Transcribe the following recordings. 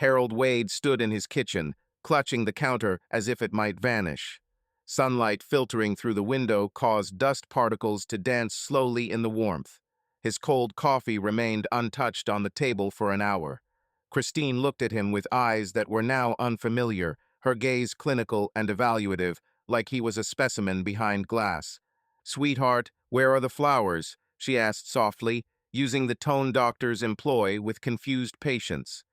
Harold Wade stood in his kitchen, clutching the counter as if it might vanish. Sunlight filtering through the window caused dust particles to dance slowly in the warmth. His cold coffee remained untouched on the table for an hour. Christine looked at him with eyes that were now unfamiliar, her gaze clinical and evaluative, like he was a specimen behind glass. "Sweetheart, where are the flowers?" she asked softly, using the tone doctors employ with confused patients.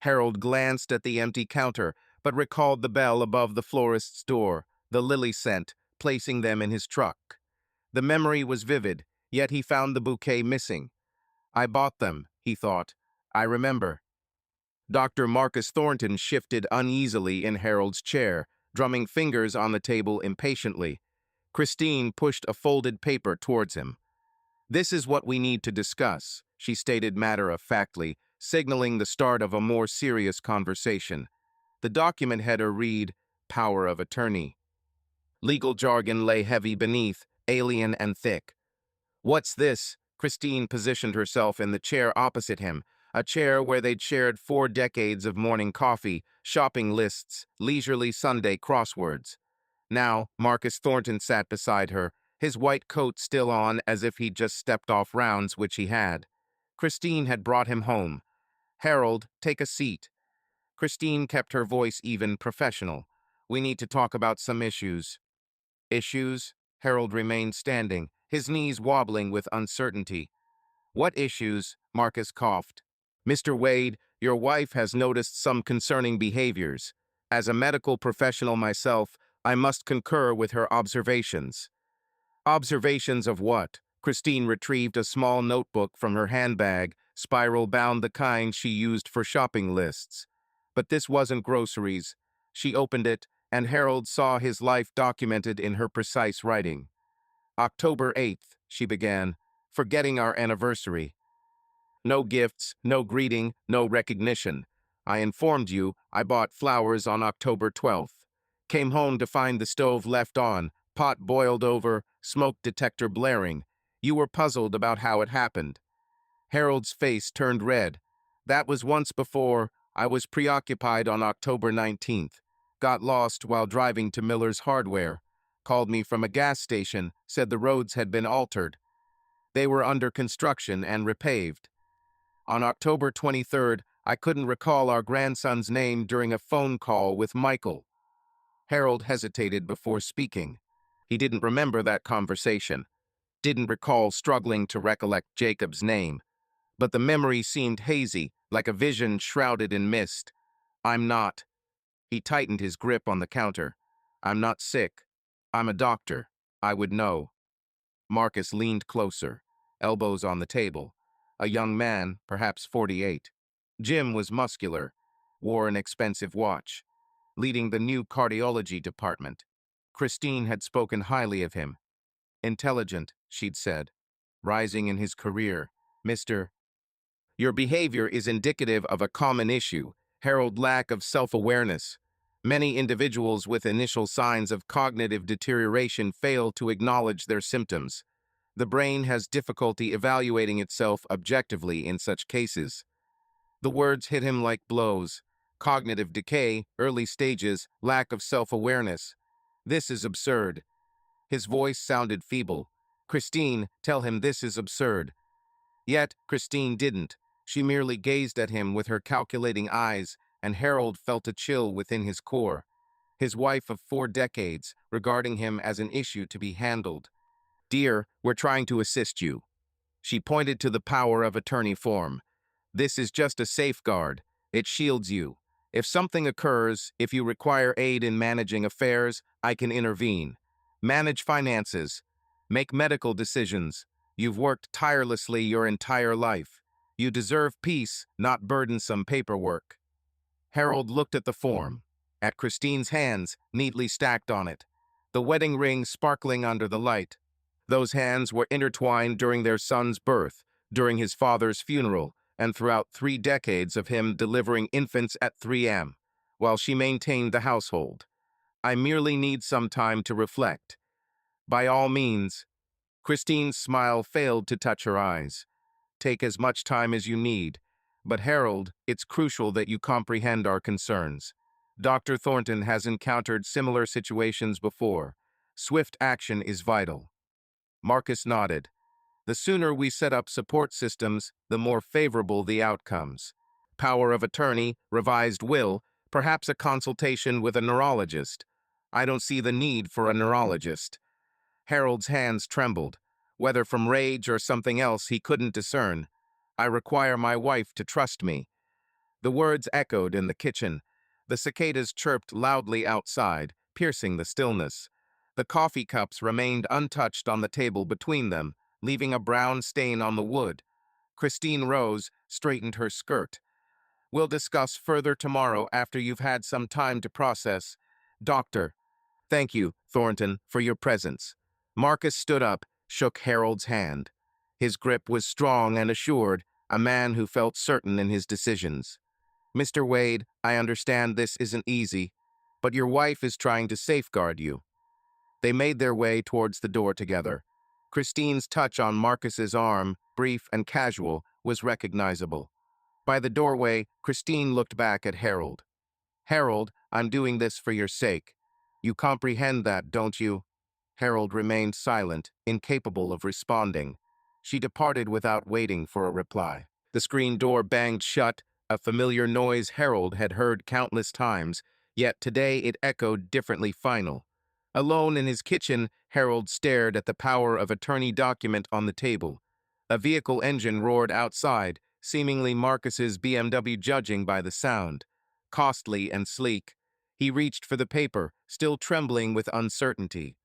Harold glanced at the empty counter, but recalled the bell above the florist's door, the lily scent, placing them in his truck. The memory was vivid, yet he found the bouquet missing. "I bought them," he thought. "I remember." Dr. Marcus Thornton shifted uneasily in Harold's chair, drumming fingers on the table impatiently. Christine pushed a folded paper towards him. "This is what we need to discuss," she stated matter-of-factly, signaling the start of a more serious conversation. The document header read, "Power of Attorney." Legal jargon lay heavy beneath, alien and thick. "What's this?" Christine positioned herself in the chair opposite him, a chair where they'd shared 4 decades of morning coffee, shopping lists, leisurely Sunday crosswords. Now, Marcus Thornton sat beside her, his white coat still on as if he'd just stepped off rounds, which he had. Christine had brought him home. "Harold, take a seat." Christine kept her voice even, professional. "We need to talk about some issues." "Issues?" Harold remained standing, his knees wobbling with uncertainty. "What issues?" Marcus coughed. "Mr. Wade, your wife has noticed some concerning behaviors. As a medical professional myself, I must concur with her observations." "Observations of what?" Christine retrieved a small notebook from her handbag, spiral-bound, the kind she used for shopping lists. But this wasn't groceries. She opened it, and Harold saw his life documented in her precise writing. "October 8th, she began, "forgetting our anniversary. No gifts, no greeting, no recognition. I informed you I bought flowers on October 12th. Came home to find the stove left on, pot boiled over, smoke detector blaring. You were puzzled about how it happened." Harold's face turned red. "That was once before. I was preoccupied on October 19th. Got lost while driving to Miller's Hardware. Called me from a gas station, said the roads had been altered. They were under construction and repaved. On October 23rd, I couldn't recall our grandson's name during a phone call with Michael." Harold hesitated before speaking. He didn't remember that conversation, didn't recall struggling to recollect Jacob's name, but the memory seemed hazy, like a vision shrouded in mist. "I'm not." He tightened his grip on the counter. "I'm not sick. I'm a doctor. I would know." Marcus leaned closer, elbows on the table. A young man, perhaps 48. Jim was muscular, wore an expensive watch, leading the new cardiology department. Christine had spoken highly of him. "Intelligent," she'd said. "Rising in his career. Mr. Your behavior is indicative of a common issue, Harold, lack of self-awareness. Many individuals with initial signs of cognitive deterioration fail to acknowledge their symptoms. The brain has difficulty evaluating itself objectively in such cases." The words hit him like blows. Cognitive decay, early stages, lack of self-awareness. This is absurd. His voice sounded feeble. "Christine, tell him this is absurd." Yet, Christine didn't. She merely gazed at him with her calculating eyes, and Harold felt a chill within his core. His wife of 4 decades, regarding him as an issue to be handled. "Dear, we're trying to assist you." She pointed to the power of attorney form. "This is just a safeguard. It shields you. If something occurs, if you require aid in managing affairs, I can intervene. Manage finances. Make medical decisions. You've worked tirelessly your entire life. You deserve peace, not burdensome paperwork." Harold looked at the form, at Christine's hands, neatly stacked on it, the wedding ring sparkling under the light. Those hands were intertwined during their son's birth, during his father's funeral, and throughout 3 decades of him delivering infants at 3 a.m., while she maintained the household. "I merely need some time to reflect." "By all means." Christine's smile failed to touch her eyes. "Take as much time as you need. But Harold, it's crucial that you comprehend our concerns. Dr. Thornton has encountered similar situations before. Swift action is vital. Marcus nodded. The sooner we set up support systems, the more favorable the outcomes. Power of attorney, revised will, perhaps a consultation with a neurologist. I don't see the need for a neurologist. Harold's hands trembled, whether from rage or something else he couldn't discern. I require my wife to trust me. The words echoed in the kitchen. The cicadas chirped loudly outside, piercing the stillness. The coffee cups remained untouched on the table between them, leaving a brown stain on the wood. Christine rose, straightened her skirt. We'll discuss further tomorrow after you've had some time to process. Doctor. Thank you, Thornton, for your presence. Marcus stood up, shook Harold's hand. His grip was strong and assured, a man who felt certain in his decisions. Mr. Wade, I understand this isn't easy, but your wife is trying to safeguard you. They made their way towards the door together. Christine's touch on Marcus's arm, brief and casual, was recognizable. By the doorway, Christine looked back at Harold. Harold, I'm doing this for your sake. You comprehend that, don't you? Harold remained silent, incapable of responding. She departed without waiting for a reply. The screen door banged shut, a familiar noise Harold had heard countless times, yet today it echoed differently final. Alone in his kitchen, Harold stared at the power of attorney document on the table. A vehicle engine roared outside, seemingly Marcus's BMW, judging by the sound. Costly and sleek. He reached for the paper, still trembling with uncertainty.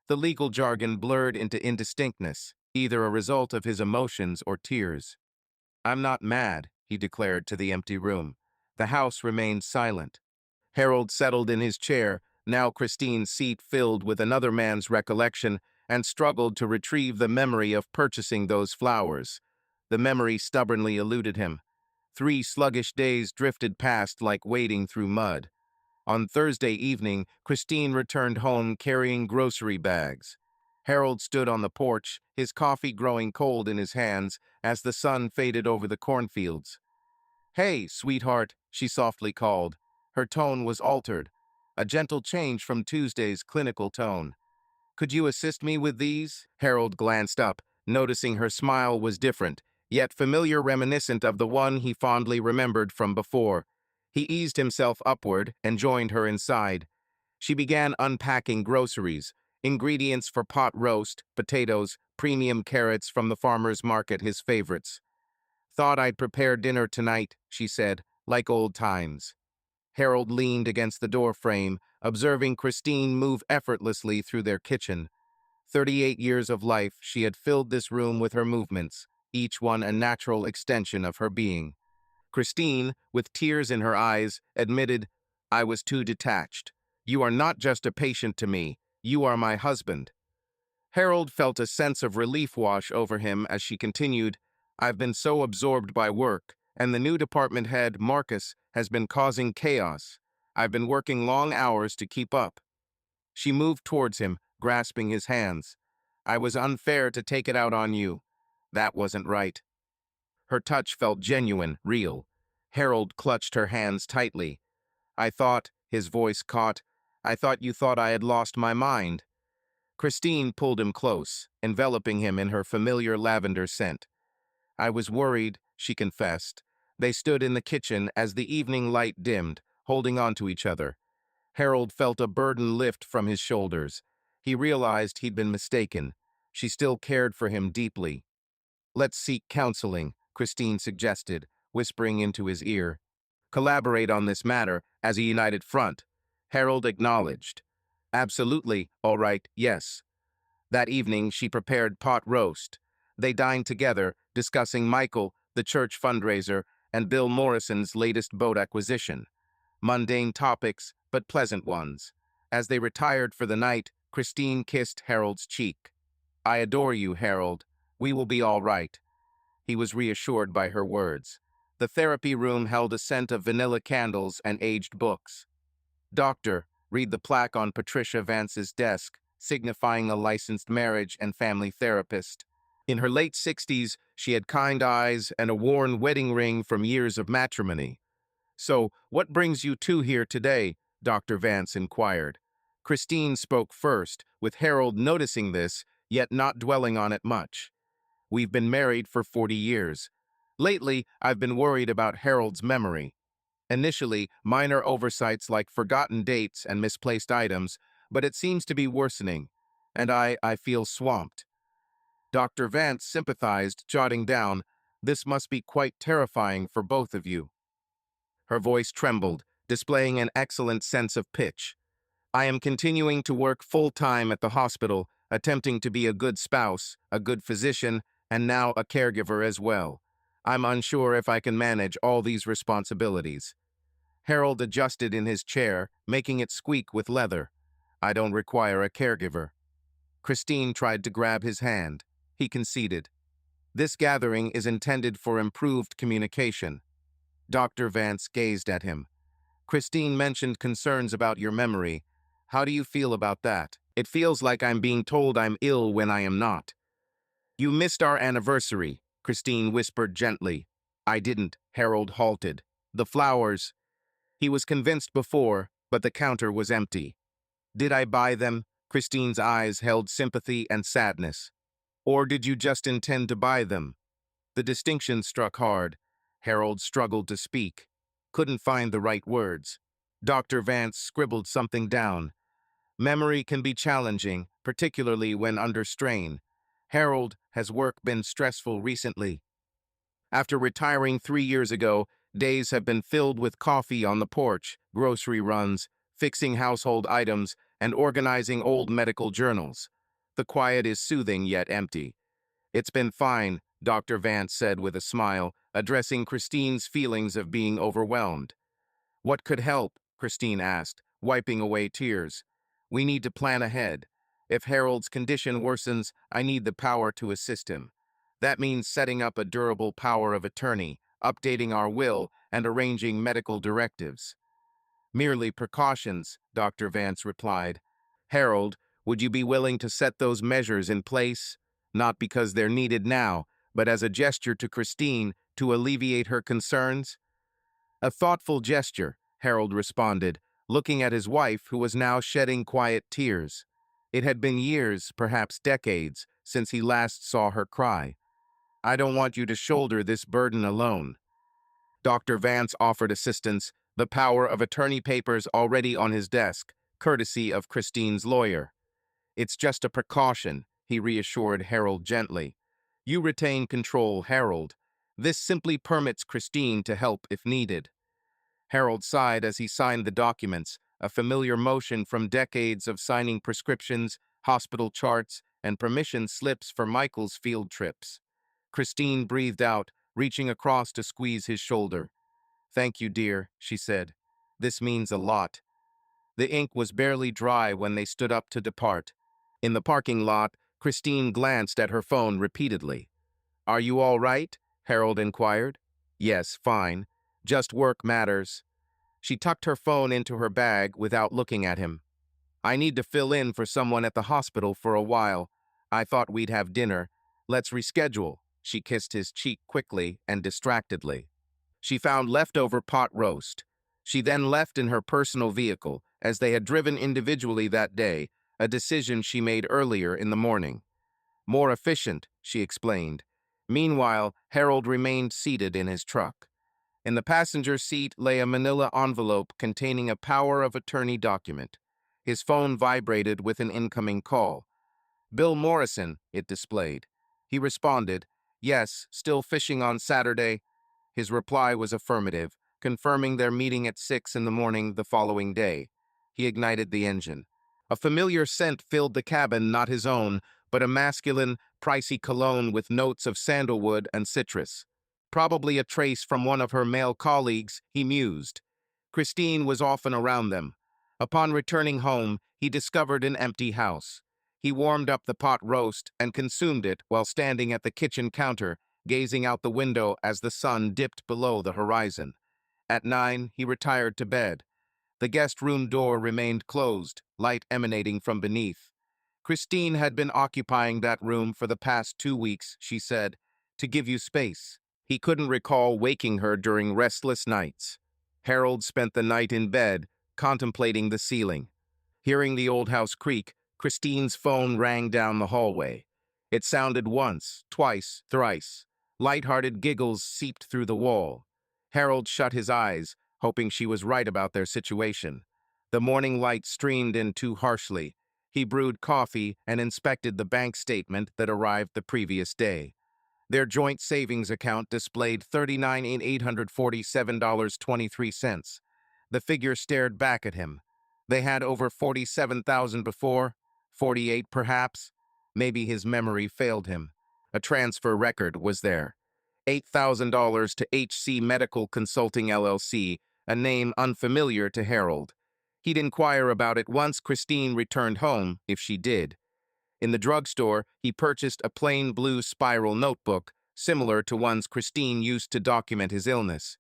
The legal jargon blurred into indistinctness, either a result of his emotions or tears. I'm not mad, he declared to the empty room. The house remained silent. Harold settled in his chair, now Christine's seat filled with another man's recollection, and struggled to retrieve the memory of purchasing those flowers. The memory stubbornly eluded him. 3 sluggish days drifted past like wading through mud. On Thursday evening, Christine returned home carrying grocery bags. Harold stood on the porch, his coffee growing cold in his hands as the sun faded over the cornfields. Hey, sweetheart, she softly called. Her tone was altered, a gentle change from Tuesday's clinical tone. Could you assist me with these? Harold glanced up, noticing her smile was different, yet familiar, reminiscent of the one he fondly remembered from before. He eased himself upward and joined her inside. She began unpacking groceries, ingredients for pot roast, potatoes, premium carrots from the farmer's market, his favorites. Thought I'd prepare dinner tonight, she said, like old times. Harold leaned against the doorframe, observing Christine move effortlessly through their kitchen. 38 years of life, she had filled this room with her movements, each one a natural extension of her being. Christine, with tears in her eyes, admitted, I was too detached. You are not just a patient to me, you are my husband. Harold felt a sense of relief wash over him as she continued, I've been so absorbed by work, and the new department head, Marcus, has been causing chaos. I've been working long hours to keep up. She moved towards him, grasping his hands. I was unfair to take it out on you. That wasn't right. Her touch felt genuine, real. Harold clutched her hands tightly. I thought, his voice caught, I thought you thought I had lost my mind. Christine pulled him close, enveloping him in her familiar lavender scent. I was worried, she confessed. They stood in the kitchen as the evening light dimmed, holding on to each other. Harold felt a burden lift from his shoulders. He realized he'd been mistaken. She still cared for him deeply. Let's seek counseling, Christine suggested, whispering into his ear. Collaborate on this matter as a united front. Harold acknowledged. Absolutely, all right, yes. That evening, she prepared pot roast. They dined together, discussing Michael, the church fundraiser, and Bill Morrison's latest boat acquisition. Mundane topics, but pleasant ones. As they retired for the night, Christine kissed Harold's cheek. I adore you, Harold. We will be all right. He was reassured by her words. The therapy room held a scent of vanilla candles and aged books. Doctor, read the plaque on Patricia Vance's desk, signifying a licensed marriage and family therapist. In her late 60s, she had kind eyes and a worn wedding ring from years of matrimony. "So, what brings you two here today?" Dr. Vance inquired. Christine spoke first, with Harold noticing this, yet not dwelling on it much. "We've been married for 40 years. Lately, I've been worried about Harold's memory. Initially, minor oversights like forgotten dates and misplaced items, but it seems to be worsening, and I feel swamped." Dr. Vance sympathized, jotting down, "This must be quite terrifying for both of you." Her voice trembled, displaying an excellent sense of pitch. "I am continuing to work full-time at the hospital, attempting to be a good spouse, a good physician, and now a caregiver as well. I'm unsure if I can manage all these responsibilities." Harold adjusted in his chair, making it squeak with leather. "I don't require a caregiver." Christine tried to grab his hand. He conceded. "This gathering is intended for improved communication." Dr. Vance gazed at him. "Christine mentioned concerns about your memory. How do you feel about that? It feels like I'm being told I'm ill when I am not." "You missed our anniversary," Christine whispered gently. "I didn't," Harold halted. "The flowers." He was convinced before, but the counter was empty. "Did I buy them?" Christine's eyes held sympathy and sadness. "Or did you just intend to buy them?" The distinction struck hard. Harold struggled to speak. Couldn't find the right words. Dr. Vance scribbled something down. "Memory can be challenging, particularly when under strain. Harold, has work been stressful recently?" "After retiring 3 years ago, days have been filled with coffee on the porch, grocery runs, fixing household items, and organizing old medical journals. The quiet is soothing yet empty." "It's been fine," Dr. Vance said with a smile, addressing Christine's feelings of being overwhelmed. "What could help?" Christine asked, wiping away tears. "We need to plan ahead. If Harold's condition worsens, I need the power to assist him. That means setting up a durable power of attorney, updating our will, and arranging medical directives." "Merely precautions," Dr. Vance replied. "Harold, would you be willing to set those measures in place? Not because they're needed now, but as a gesture to Christine to alleviate her concerns?" "A thoughtful gesture," Harold responded, looking at his wife, who was now shedding quiet tears. It had been years, perhaps decades, since he last saw her cry. "I don't want you to shoulder this burden alone." Dr. Vance offered assistance, the power of attorney papers already on his desk, courtesy of Christine's lawyer. "It's just a precaution," he reassured Harold gently. "You retain control, Harold. This simply permits Christine to help if needed." Harold sighed as he signed the documents, a familiar motion from decades of signing prescriptions, hospital charts, and permission slips for Michael's field trips. Christine breathed out, reaching across to squeeze his shoulder. "Thank you, dear," she said. "This means a lot." The ink was barely dry when they stood up to depart. In the parking lot, Christine glanced at her phone repeatedly. "Are you all right?" Harold inquired. "Yes, fine. Just work matters." She tucked her phone into her bag without looking at him. "I need to fill in for someone at the hospital for a while. I thought we'd have dinner. Let's reschedule." She kissed his cheek quickly and distractedly. She found leftover pot roast. She then left in her personal vehicle, as they had driven individually that day, a decision she made earlier in the morning. "More efficient," she explained. Meanwhile, Harold remained seated in his truck. In the passenger seat lay a manila envelope containing a power of attorney document. His phone vibrated with an incoming call. "Bill Morrison," it displayed. He responded, "Yes, still fishing on Saturday." His reply was affirmative, confirming their meeting at 6 in the morning the following day. He ignited the engine. A familiar scent filled the cabin, not his own, but a masculine, pricey cologne with notes of sandalwood and citrus. Probably a trace from one of her male colleagues, he mused. Christine was often around them. Upon returning home, he discovered an empty house. He warmed up the pot roast and consumed it while standing at the kitchen counter, gazing out the window as the sun dipped below the horizon. At 9, he retired to bed. The guest room door remained closed, light emanating from beneath. Christine had been occupying that room for the past 2 weeks, she said, to give you space. He couldn't recall waking her during restless nights. Harold spent the night in bed, contemplating the ceiling. Hearing the old house creak, Christine's phone rang down the hallway. It sounded once, twice, thrice. Light-hearted giggles seeped through the wall. Harold shut his eyes, hoping she was right about their situation. The morning light streamed in too harshly. He brewed coffee and inspected the bank statement that arrived the previous day. Their joint savings account displayed $39,847.23. The figure stared back at him. They had over 47,000 before, 48 perhaps. Maybe his memory failed him. A transfer record was there. $8,000 to HC Medical Consulting LLC, a name unfamiliar to Harold. He'd inquire about it once Christine returned home, if she did. In the drugstore, he purchased a plain blue spiral notebook, similar to ones Christine used to document his illness.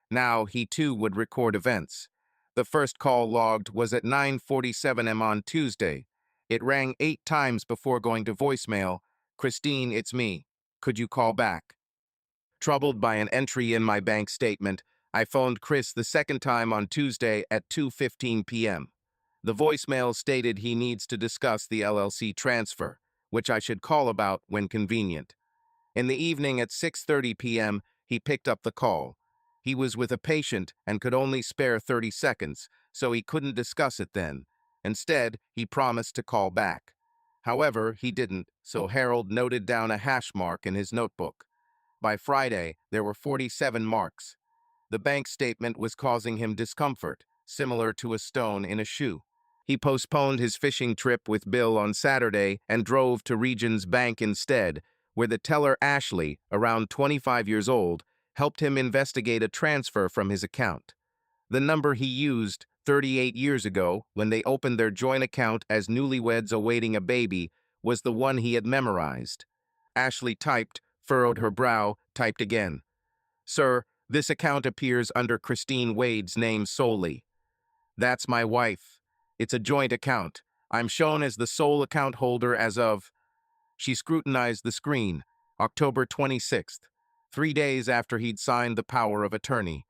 Now he too would record events. The first call logged was at 9:47 am on Tuesday. It rang 8 times before going to voicemail. "Christine, it's me. Could you call back?" Troubled by an entry in my bank statement, I phoned Chris the second time on Tuesday at 2:15 p.m. The voicemail stated he needs to discuss the LLC transfer, which I should call about when convenient. In the evening at 6:30 p.m., he picked up the call. He was with a patient and could only spare 30 seconds, so he couldn't discuss it then. Instead, he promised to call back. However, he didn't, so Harold noted down a hash mark in his notebook. By Friday, there were 47 marks. The bank statement was causing him discomfort, similar to a stone in a shoe. He postponed his fishing trip with Bill on Saturday and drove to Regions Bank instead, where the teller Ashley, around 25 years old, helped him investigate a transfer from his account. The number he used 38 years ago, when they opened their joint account as newlyweds awaiting a baby, was the one he had memorized. Ashley typed, furrowed her brow, typed again. "Sir, this account appears under Christine Wade's name solely." "That's my wife. It's a joint account. I'm shown as the sole account holder as of..." She scrutinized the screen. October 26th, 3 days after he'd signed the power of attorney.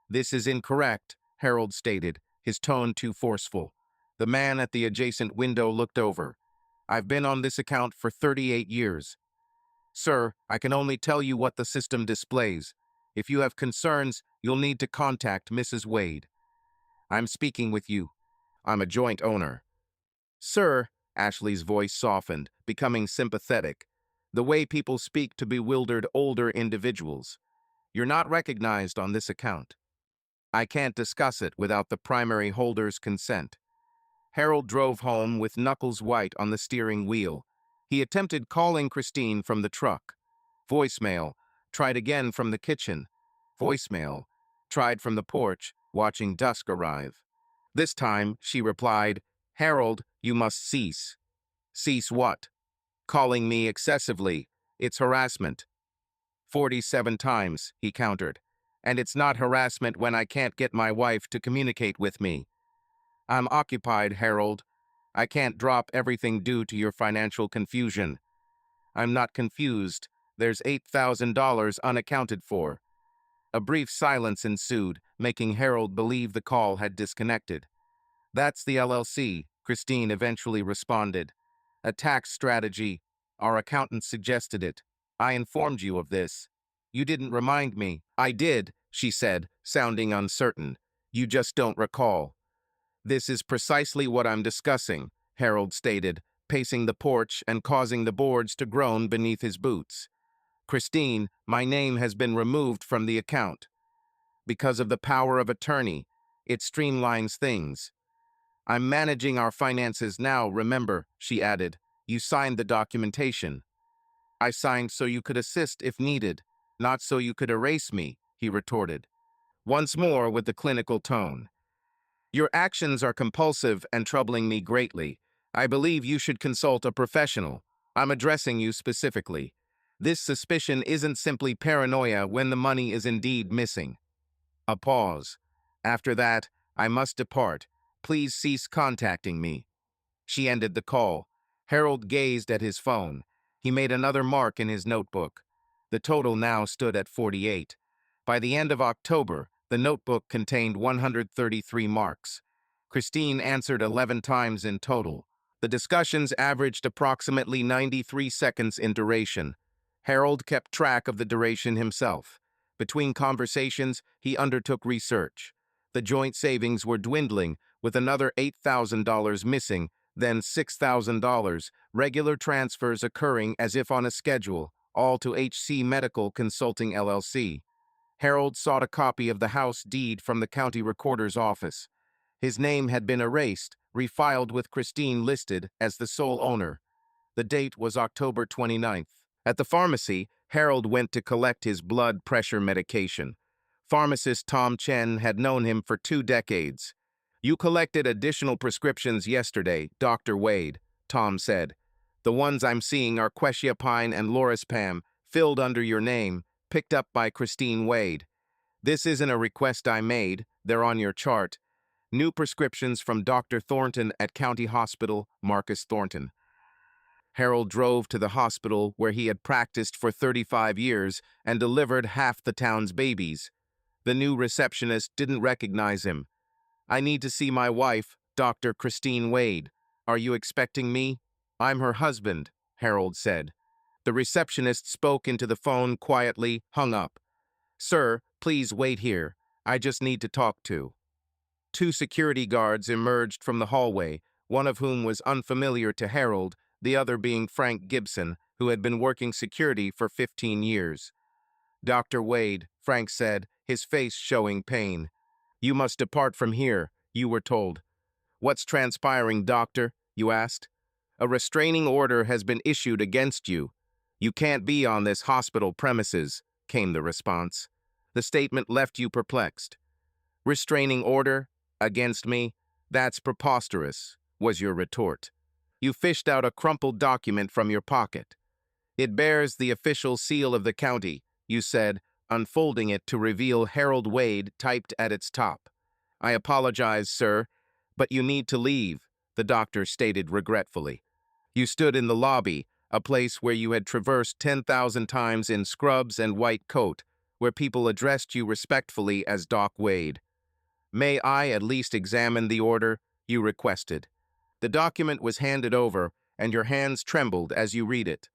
"This is incorrect," Harold stated, his tone too forceful. The man at the adjacent window looked over. "I've been on this account for 38 years. Sir, I can only tell you what the system displays. If you have concerns, you'll need to contact Mrs. Wade. I'm speaking with you. I'm a joint owner." "Sir," Ashley's voice softened, becoming sympathetic, the way people speak to bewildered older individuals. "You're not recognized on this account. I can't discuss it without the primary holder's consent." Harold drove home with knuckles white on the steering wheel. He attempted calling Christine from the truck. Voicemail. Tried again from the kitchen. Voicemail. Tried from the porch, watching dusk arrive. This time, she replied, "Harold, you must cease." "Cease what?" "Calling me excessively. It's harassment." 47 times, he countered. "And it's not harassment when I can't get my wife to communicate with me." "I'm occupied, Harold. I can't drop everything due to your financial confusion." "I'm not confused. There's $8,000 unaccounted for." A brief silence ensued, making Harold believe the call had disconnected. "That's the LLC," Christine eventually responded. "A tax strategy. Our accountant suggested it. I informed you of this." "You didn't remind me." "I did," she said, sounding uncertain. "You just don't recall." "This is precisely what I'm discussing," Harold stated, pacing the porch and causing the boards to groan beneath his boots. "Christine, my name has been removed from the account. Because of the power of attorney, it streamlines things. I'm managing our finances now, remember," she added. "You signed the documentation." "I signed so you could assist if needed, not so you could erase me," he retorted. Once more with the clinical tone. "Your actions are compulsive and troubling me greatly. I believe you should consult a professional. I'm addressing you specifically. This suspicion isn't simply paranoia when the money is indeed missing." A pause. "After that, I must depart. Please cease contacting me." She ended the call. Harold gazed at his phone. He made another mark in his notebook. The total now stood at 48. By the end of October, the notebook contained 133 marks. Christine answered 11 times in total. The discussions averaged approximately 93 seconds in duration. Harold kept track of the duration himself. Between conversations, he undertook research. The joint savings were dwindling, with another $8,000 missing, then $6,000, regular transfers occurring as if on a schedule, all to HC Medical Consulting LLC. Harold sought a copy of the house deed from the county recorder's office. His name had been erased, refiled with Christine listed as the sole owner. The date was October 29th. At the pharmacy, Harold went to collect his blood pressure medication. Pharmacist Tom Chen had known him for 2 decades. "You collected additional prescriptions yesterday, Dr. Wade," Tom said. "The ones I'm seeing are quetiapine and lorazepam, filled under your name, picked up by Christine Wade. This isn't a request I made, they're on your chart. New prescriptions from Dr. Thornton at County Hospital, Marcus Thornton." Harold drove to the hospital where he had practiced for 35 years and delivered half the town's babies. The new receptionist didn't recognize him. "I need to see my wife, Dr. Christine Wade. Are you expecting me?" "I'm her husband," Harold said. The receptionist spoke into the phone quietly, hung up. "Sir, please wait here. I just need to talk to." 2 security guards emerged from the hallway, one of whom was unfamiliar to Harold, the other being Frank Gibson, who had been working security for 15 years. "Dr. Wade," Frank said, his face showing pain. "You must depart from here," you were told. "What's transpiring, doctor?" you asked. "A restraining order has been issued against you. You can't be on this hospital premises," came the response. The statement left you perplexed. "Restraining order? Against me? That's preposterous," was your retort. You fished out a crumpled document from your pocket. "It bears the official seal of the county," you said, unfolding it to reveal Harold Wade typed at its top. "I apologize, sir, but you need to leave," the doctor stated regretfully. You stood in the lobby, a place where you had traversed 10,000 times in scrubs and white coat, where people addressed you respectfully as Doc Wade. "May I at least examine the order?" you requested. The document was handed over, and your hands trembled as you read it.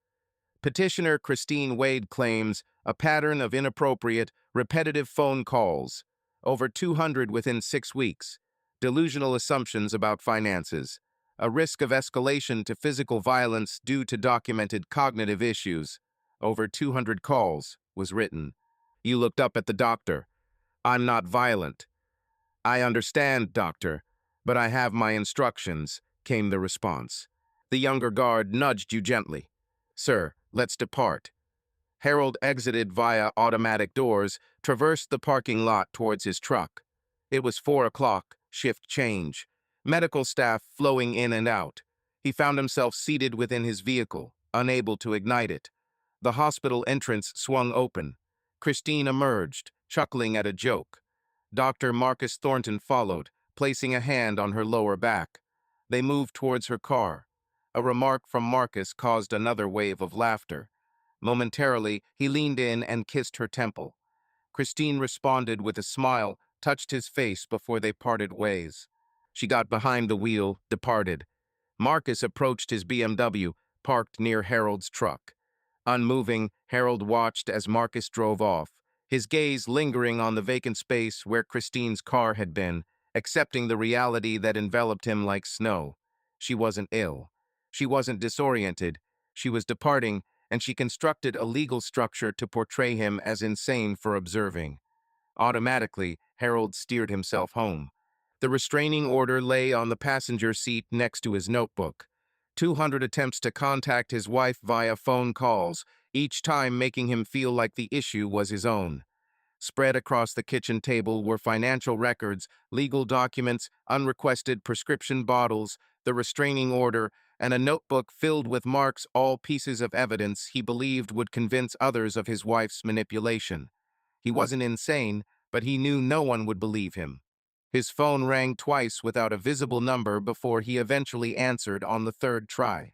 Petitioner Christine Wade claims a pattern of inappropriate, repetitive phone calls, over 200 within 6 weeks, delusional assumptions about finances, a risk of escalation to physical violence due to documented cognitive issues, over 200 calls, was written. You looked up at the doctor. "I'm not violent." "I understand, doctor, but I have my instructions," came the response. The younger guard nudged you gently. "Sir, let's depart." Harold exited via automatic doors, traversed the parking lot towards his truck. It was 4 o'clock, shift change. Medical staff flowing in and out. He found himself seated within his vehicle, unable to ignite it. The hospital entrance swung open. Christine emerged, chuckling at a joke. Dr. Marcus Thornton followed, placing a hand on her lower back. They moved towards her car. A remark from Marcus caused another wave of laughter. Momentarily, he leaned in and kissed her temple. Christine responded with a smile, touched his face before they parted ways. She got behind the wheel, departed. Marcus approached his BMW, parked near Harold's truck. Unmoving, Harold watched as Marcus drove off, his gaze lingering on the vacant space where Christine's car had been, accepting the reality that enveloped him like snow. She wasn't ill. She wasn't disoriented. She was departing, and she constructed a legal structure to portray him as insane for observing. Automatically, Harold steered himself home. The restraining order lay on the passenger seat next to his notebook. 200 attempts to contact his wife via phone calls, each time making him feel like the issue was his own. Spread across the kitchen table were financial records, legal documents, unrequested prescription bottles, the restraining order, and a notebook filled with marks, all pieces of evidence he believed would convince others of his wife's manipulation. He wasn't insane, but he knew no one would believe him. His phone rang twice without a visible number before he eventually answered on the 3rd try.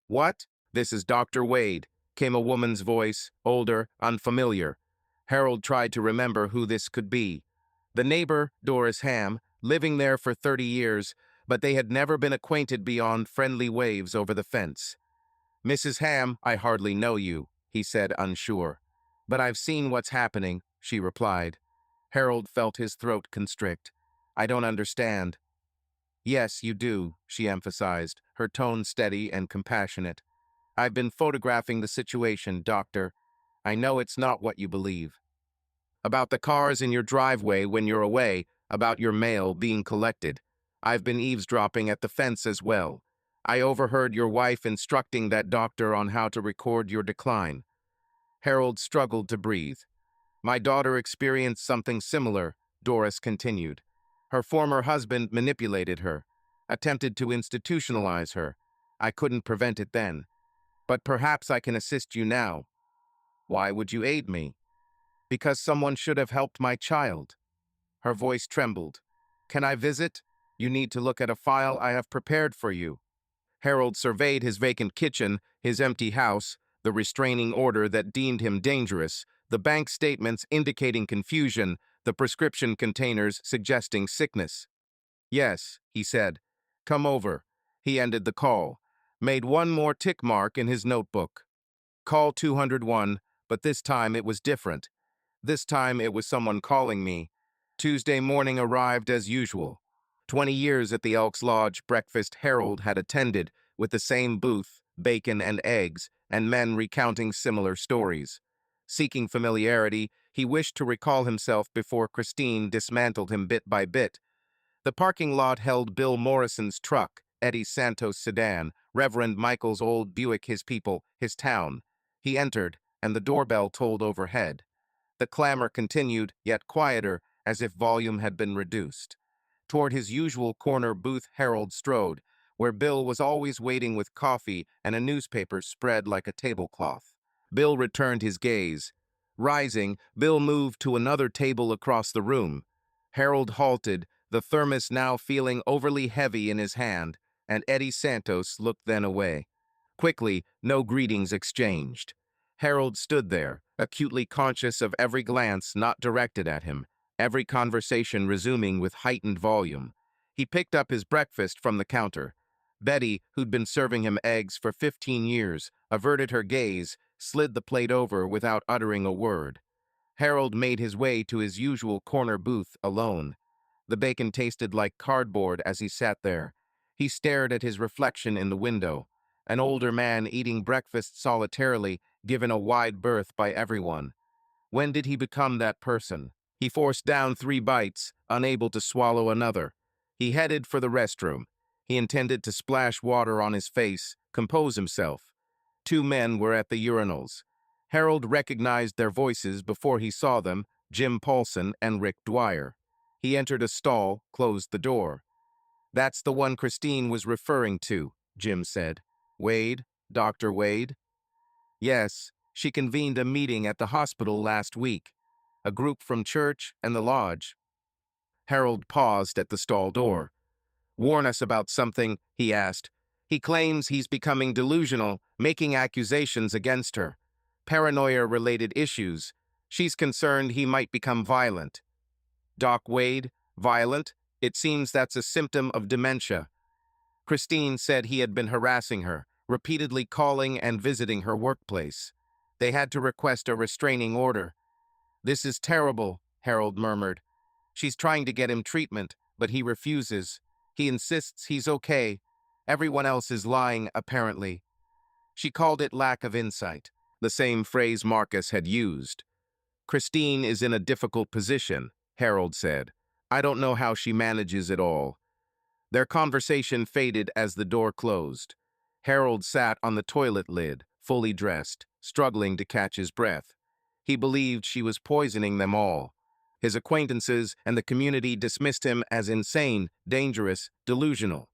"What? This is Dr. Wade," came a woman's voice, older, unfamiliar. Harold tried to remember who this could be. The neighbor, Doris Ham, living there for 30 years, but they had never been acquainted beyond friendly waves over the fence. "Mrs. Ham, I hardly know you," he said, unsure. "But I've seen what's happening," she replied. Harold felt his throat constrict. "I don't understand." "Yes, you do," she emphasized, her tone steady and compassionate. "I've been photographing the situation, doctor. I know it's not what you believe. About the cars in your driveway when you're away, about your mail being collected. I've been eavesdropping at the fence as well. I overheard your wife instructing that doctor on how to record your decline." Harold struggled to breathe. "My daughter experienced something similar," Doris continued. "Her former husband manipulated her, attempted to institutionalize her. I couldn't prevent it then. But perhaps I can assist you now." "Why would you aid me?" "Because someone should have helped my child." Her voice trembled. "Can I visit? You need to look at a file I have prepared for you." Harold surveyed his vacant kitchen, his empty house, the restraining order that deemed him dangerous, the bank statements indicating confusion, the prescription containers suggesting sickness. "Yes," he said. "Come over." He ended the call, made one more tick mark in his notebook. Call 201, but this time it was different. This time it was someone calling me. Tuesday morning arrived as usual. 20 years at the Elks Lodge breakfast Harold had attended, with the same booth, bacon and eggs, and men recounting similar stories. Seeking familiarity, he wished to recall himself before Christine dismantled him bit by bit. The parking lot held Bill Morrison's truck, Eddie Santos' sedan, Reverend Michael's old Buick, his people, his town. He entered, and the doorbell tolled overhead. The clamor continued, yet quieter, as if volume had been reduced. Toward his usual corner booth Harold strode, where Bill was always waiting with coffee and a newspaper spread like a tablecloth. Bill returned his gaze. Rising, Bill moved to another table across the room. Harold halted, the thermos now feeling overly heavy in his hand, and Eddie Santos looked then away. Quickly, no greetings exchanged. Harold stood there, acutely conscious of every glance not directed at him, every conversation resuming with heightened volume. He picked up his breakfast from the counter. Betty, who'd been serving him eggs for 15 years, averted her gaze, slid the plate over without uttering a word. Harold made his way to his usual corner booth alone. The bacon tasted like cardboard as he sat there. He stared at his reflection in the window, an older man eating breakfast solitarily, given a wide berth by everyone. When did he become that person? He forced down 3 bites, unable to swallow another. He headed for the restroom. He intended to splash water on his face, compose himself. 2 men were at the urinals. Harold recognized their voices before he saw them, Jim Paulson and Rick Dwyer. He entered a stall, closed the door. "That's the one Christine was referring to," Jim said. "Wade? Dr. Wade?" "Yes, she convened a meeting at the hospital last week. A group from church and the lodge." Harold paused at the stall door. "Warn us about something," he asked. "He claims he's becoming delusional, making accusations against her. Paranoia-related issues. She's concerned he might become violent." "Doc Wade? Violent? It seems that's a symptom of dementia." Christine said he had been harassing her, repeatedly calling and visiting her workplace. They had to request a restraining order. "This is terrible," Harold murmured. "She's trying to get him treatment, but he refuses. He insists he's okay. Everyone else is lying, apparently." She called it lack of insight, the same phrase Marcus had used. "Christine is in a difficult position," Harold said. "I don't know how she manages it all." Their conversation faded as the door closed. Harold sat on the toilet lid, fully dressed, struggling to catch his breath. He believed she was poisoning them all. His acquaintances and the community dismissed him as insane, dangerous, delusional.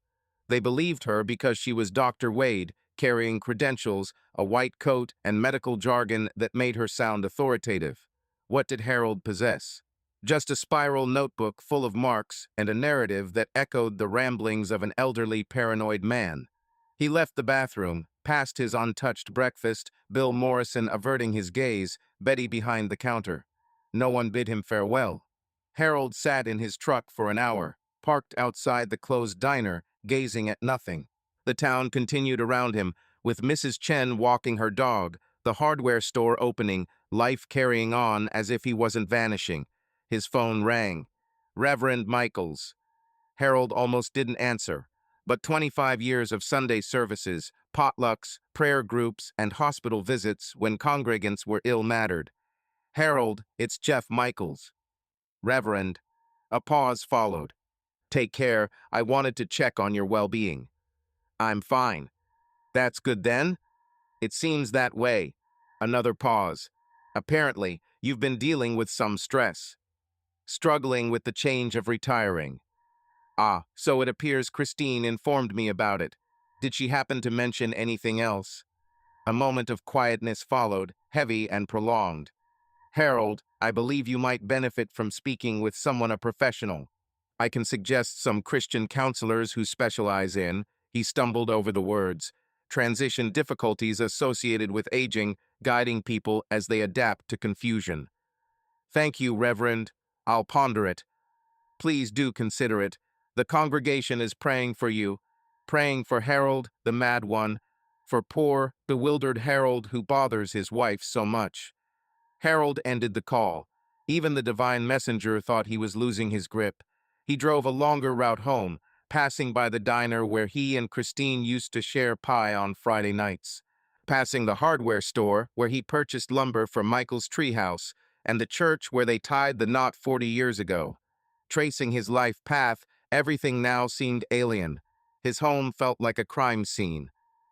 They believed her because she was Dr. Wade, carrying credentials, a white coat, and medical jargon that made her sound authoritative. What did Harold possess? Just a spiral notebook full of marks and a narrative that echoed the ramblings of an elderly, paranoid man. He left the bathroom, Past his untouched breakfast, Bill Morrison averting his gaze, Betty behind the counter. No one bid him farewell. Harold sat in his truck for an hour, parked outside the closed diner, gazing at nothing. The town continued around him, with Mrs. Chen walking her dog, the hardware store opening, life carrying on as if he wasn't vanishing. His phone rang. Reverend Michaels. Harold almost didn't answer, but 25 years of Sunday services, potlucks, prayer groups, and hospital visits when congregants were ill-mannered. Harold, it's Jeff Michaels. Reverend. A pause followed. Take care, I wanted to check on your well-being. I'm fine. That's good then? It seems that way. Another pause. Apparently, you've been dealing with some stress. Struggling with the change of retiring. Ah, so it appears Christine informed me about it. Did she happen to mention anything else? A moment of quietness followed, heavy and prolonged. Harold, I believe you might benefit from speaking with a professional. I can suggest some Christian counselors who specialize in, he stumbled over the words, transition difficulties associated with aging, guiding people as they adapt to confusion. Thank you, Reverend. I'll ponder it. Please do consider it. The congregation is praying for you, praying for Harold, the mad one, for poor, bewildered Harold who bothers his wife so much. Harold ended the call. Even the divine messenger thought he was losing his grip. He drove a longer route home, passing by the diner where he and Christine used to share pie on Friday nights, passing the hardware store where he purchased lumber for Michael's treehouse, and the church where they tied the knot 40 years ago. Tracing his life path, everything now seemed alien. His home felt like a crime scene.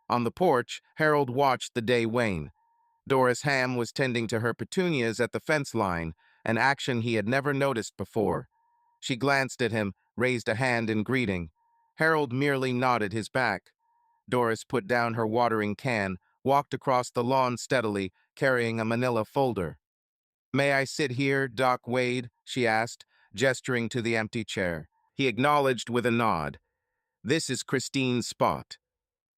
On the porch, Harold watched the day wane. Doris Ham was tending to her petunias at the fence line, an action he had never noticed before. She glanced at him, raised a hand in greeting. Harold merely nodded his back. Doris put down her watering can, walked across the lawn steadily, carrying a manila folder. "May I sit here, Doc Wade?" she asked, gesturing to the empty chair. He acknowledged with a nod. "This is Christine's spot."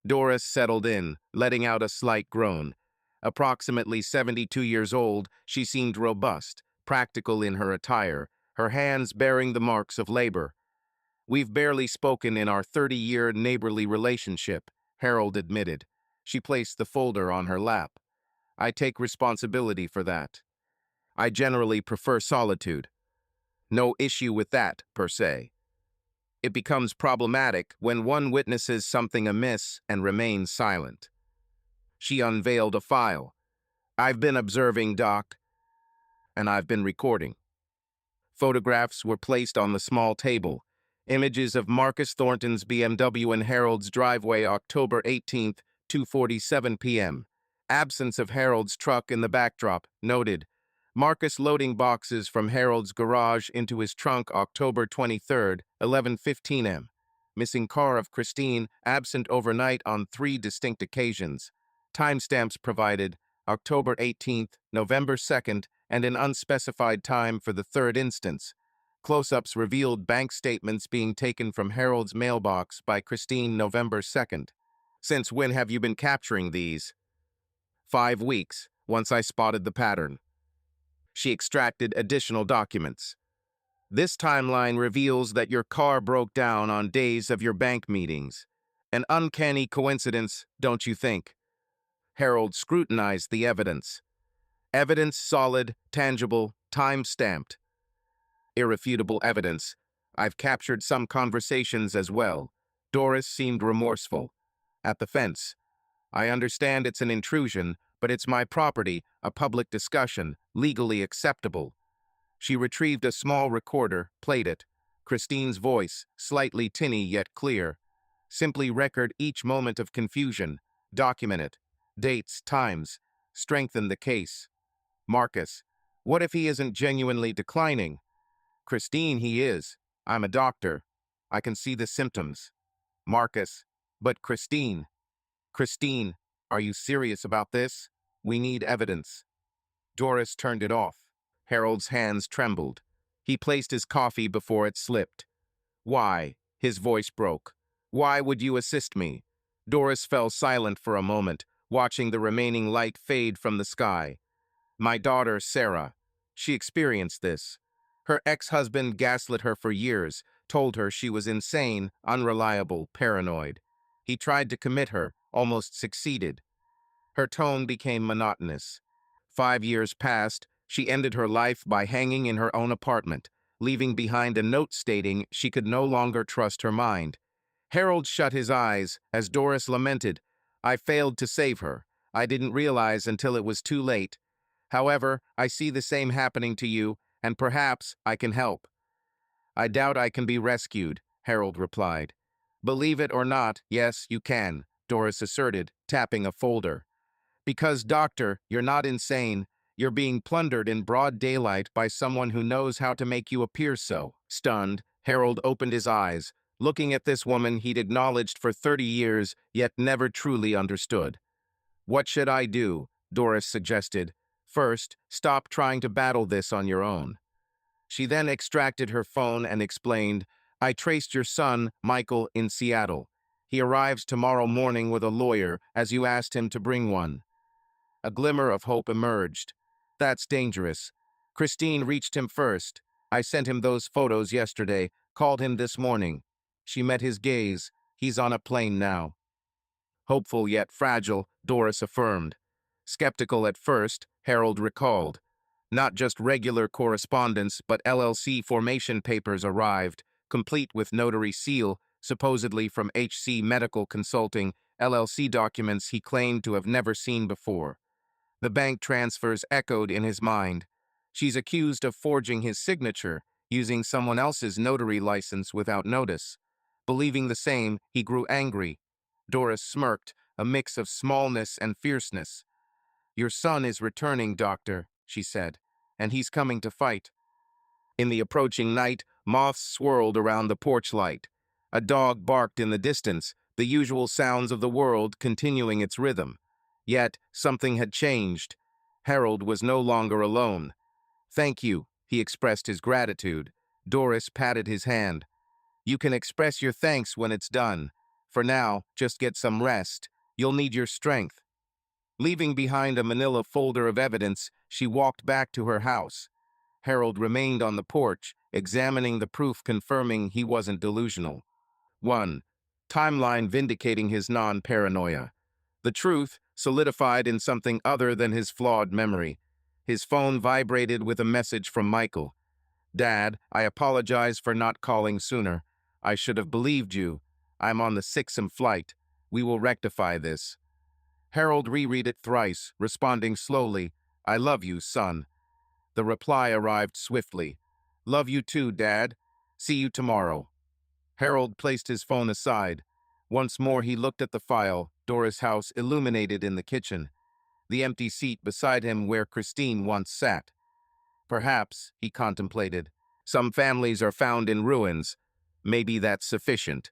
Doris settled in, letting out a slight groan. Approximately 72 years old, she seemed robust, practical in her attire, her hands bearing the marks of labor. "We've barely spoken in our 30-year neighborly relationship," Harold admitted. She placed the folder on her lap. "I take responsibility for that. I generally prefer solitude. No issue with that, per se. It becomes problematic when one witnesses something amiss and remains silent." She unveiled a file. "I've been observing, Doc, and I've been recording." Photographs were placed on the small table. Images of Marcus Thornton's BMW in Harold's driveway, October 18th, 2:47 p.m. Absence of Harold's truck in the backdrop, noted. Marcus loading boxes from Harold's garage into his trunk, October 23rd, 11:15 m. Missing car of Christine, absent overnight on 3 distinct occasions. Timestamps provided, October 18th, November 2nd, and an unspecified time for the third instance. Close-ups revealed bank statements being taken from Harold's mailbox by Christine November 2nd. "Since when have you been capturing these?" 5 weeks, once I spotted the pattern." She extracted additional documents. "This timeline reveals that your car broke down on days of your bank meetings. An uncanny coincidence, don't you think?" Harold scrutinized the evidence. "Evidence solid, tangible, time-stamped." "Irrefutable evidence. I've captured some conversations as well." Doris seemed remorseful. "At the fence. I understand it's an intrusion, but it's my property, a public discussion, legally acceptable." She retrieved a small recorder, played it. Christine's voice, slightly tinny yet clear. "Simply record each moment of confusion. Document it. Dates, times. Strengthen the case." Marcus. "What if he isn't genuinely declining?" Christine, he is. I'm a doctor. I can see the symptoms. Marcus. "But Christine." Christine, are you serious about this? We need evidence." Doris turned it off. Harold's hands trembled. He placed his coffee before it slipped. "Why?" His voice broke. "Why would you assist me? Doris fell silent for a moment, watching the remaining light fade from the sky. My daughter, Sarah. She experienced this. Her ex-husband gaslit her for years, told her she was insane, unreliable, paranoid. He tried to commit her, almost succeeded. Her tone became monotonous. 5 years passed. She ended her life by hanging in her own apartment, leaving behind a note stating she could no longer trust her mind. Harold shut his eyes as Doris lamented, "I failed to save her. I didn't realize until it was too late. However, I see the same happening to you, and perhaps I can help." "I doubt I can be rescued," Harold replied. "Believe it or not, yes, you can," Doris asserted, tapping a folder. "Because, doctor, you're not insane. You're being plundered in broad daylight by someone who knows how to make you appear so." Stunned, Harold opened his eyes, looking at this woman he'd acknowledged for 30 years, yet never truly understood. "What should I do?" Doris suggested. "First, stop trying to battle this on your own." She then extracted her phone and explained, "I traced your son, Michael, in Seattle. He arrives tomorrow morning with a lawyer, as you asked him to bring one." A glimmer of hope emerged. "That's dangerous. Christine reached him first. I sent him those photos yesterday, called him this morning." She met his gaze. "He's on a plane now." Hopeful yet fragile, Doris affirmed. Skeptical at first, Harold recalled. Not just regular correspondence, but LLC formation papers arrived, complete with notary seal, supposedly from HC Medical Consulting, LLC documents he claimed to have never seen before. The bank transfers echoed in his mind. She's accused of forging his signature, using someone else's notary license without notice. Believing the same, he grew angry. Doris smirked, a mix of smallness and fierceness. "Your son is returning, doctor," she said, "and he's coming to fight." In the approaching night, moths swirled around the porch light. A dog barked in the distance, the usual sounds of the world continuing its rhythm. Yet, something had changed. Harold was no longer alone. "Thank you," he expressed his gratitude. Doris patted his hand. "You can express your thanks when it's done. For now, just get some rest. You'll need your strength." Leaving behind a manila folder of evidence, she walked back to her house. Harold remained on the porch, examining the proof confirming he wasn't delusional. 1. Timeline vindicating his non-paranoia. The truth, solidified in something other than his flawed memory. His phone vibrated with a message from Michael. "Dad, I apologize for not calling sooner. I should have believed you. I'm on the 6 flight. We will rectify this." Harold reread it thrice, responding slowly, "I love you, son." The reply arrived swiftly. "Love you too, Dad. See you tomorrow." Harold placed his phone aside. Once more he looked at the file, Dora's house illuminated in the kitchen, the empty seat beside him where Christine once sat. Perhaps, he contemplated, some families are found in ruins. Maybe that's sufficient.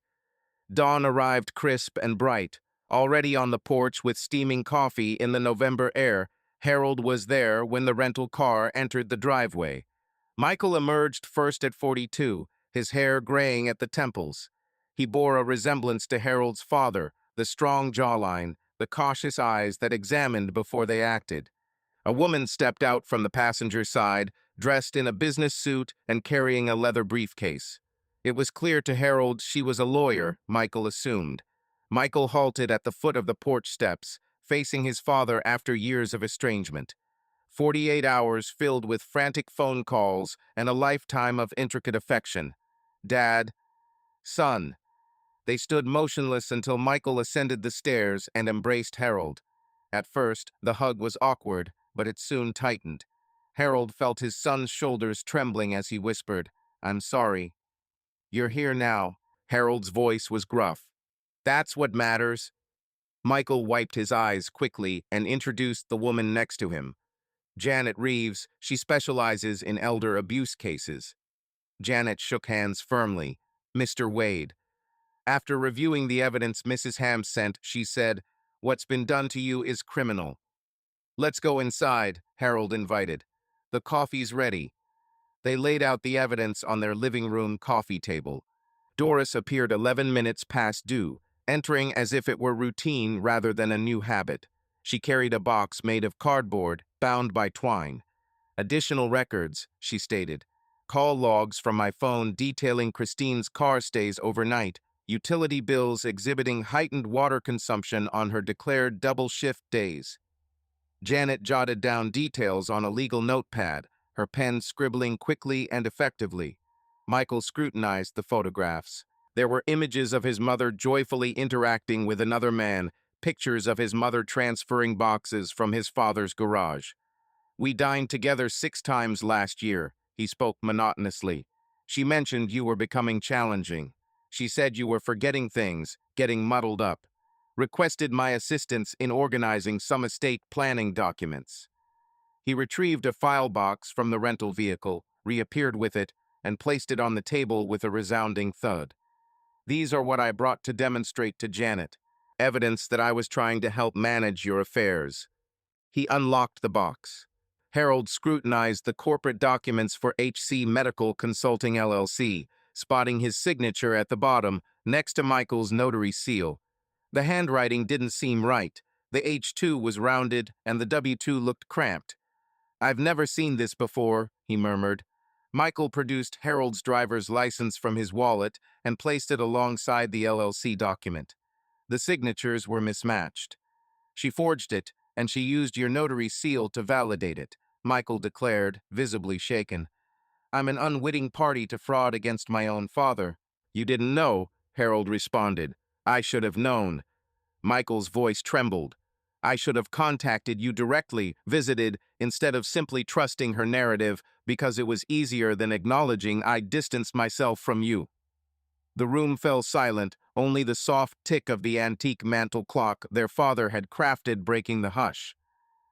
Dawn arrived crisp and bright. Already on the porch with steaming coffee in the November air, Harold was there when the rental car entered the driveway. Michael emerged first at 42, his hair graying at the temples. He bore a resemblance to Harold's father, the strong jawline, the cautious eyes that examined before they acted. A woman stepped out from the passenger side, dressed in a business suit and carrying a leather briefcase. It was clear to Harold she was a lawyer, Michael assumed. Michael halted at the foot of the porch steps, facing his father after years of estrangement. 48 hours filled with frantic phone calls and a lifetime of intricate affection. "Dad, son." They stood motionless until Michael ascended the stairs and embraced Harold. At first, the hug was awkward, but it soon tightened. Harold felt his son's shoulders trembling as he whispered, "I'm sorry." "You're here now." Harold's voice was gruff. "That's what matters." Michael wiped his eyes quickly and introduced the woman next to him. "Janet Reeves, she specializes in elder abuse cases." Janet shook hands firmly. "Mr. Wade." After reviewing the evidence Mrs. Ham sent, she said, "What's been done to you is criminal." "Let's go inside," Harold invited. "The coffee's ready." They laid out the evidence on their living room coffee table. Doris appeared 11 minutes past due, entering as if it were routine rather than a new habit. She carried a box made of cardboard, bound by twine. Additional records, she stated. Call logs from my phone detailing Christine's car stays overnight, utility bills exhibiting heightened water consumption on her declared double-shift days. Janet jotted down details on a legal notepad, her pen scribbling quickly and effectively. Michael scrutinized the photographs. There were images of his mother joyfully interacting with another man, pictures of his mother transferring boxes from his father's garage. We dined together 6 times last year, he spoke monotonously. She mentioned you were becoming challenging. She said you were forgetting things, getting muddled up. Requested my assistance in organizing some estate planning documents. He retrieved a file box from the rental vehicle, reappeared with it, and placed it on the table with a resounding thud. These are what I brought to demonstrate to Janet, evidence that I was trying to help manage your affairs. He unlocked the box. Harold scrutinized the corporate documents for HC Medical Consulting LLC, spotting his signature at the bottom, next to Michael's notary seal. The handwriting didn't seem right. The H2 was rounded, and the W2 looked cramped. I've never seen this before, he murmured. Michael produced Harold's driver's license from his wallet and placed it alongside the LLC document. The signatures were mismatched. She forged it, and she used your notary seal to validate it, Michael declared, visibly shaken. I'm an unwitting party to fraud against my own father. You didn't know, Harold responded. I should have known. Michael's voice trembled. I should have contacted you directly, visited, instead of simply trusting her narrative, because it was easier than acknowledging I distanced myself from you. The room fell silent, only the soft tick of the antique mantel clock their father had crafted breaking the hush.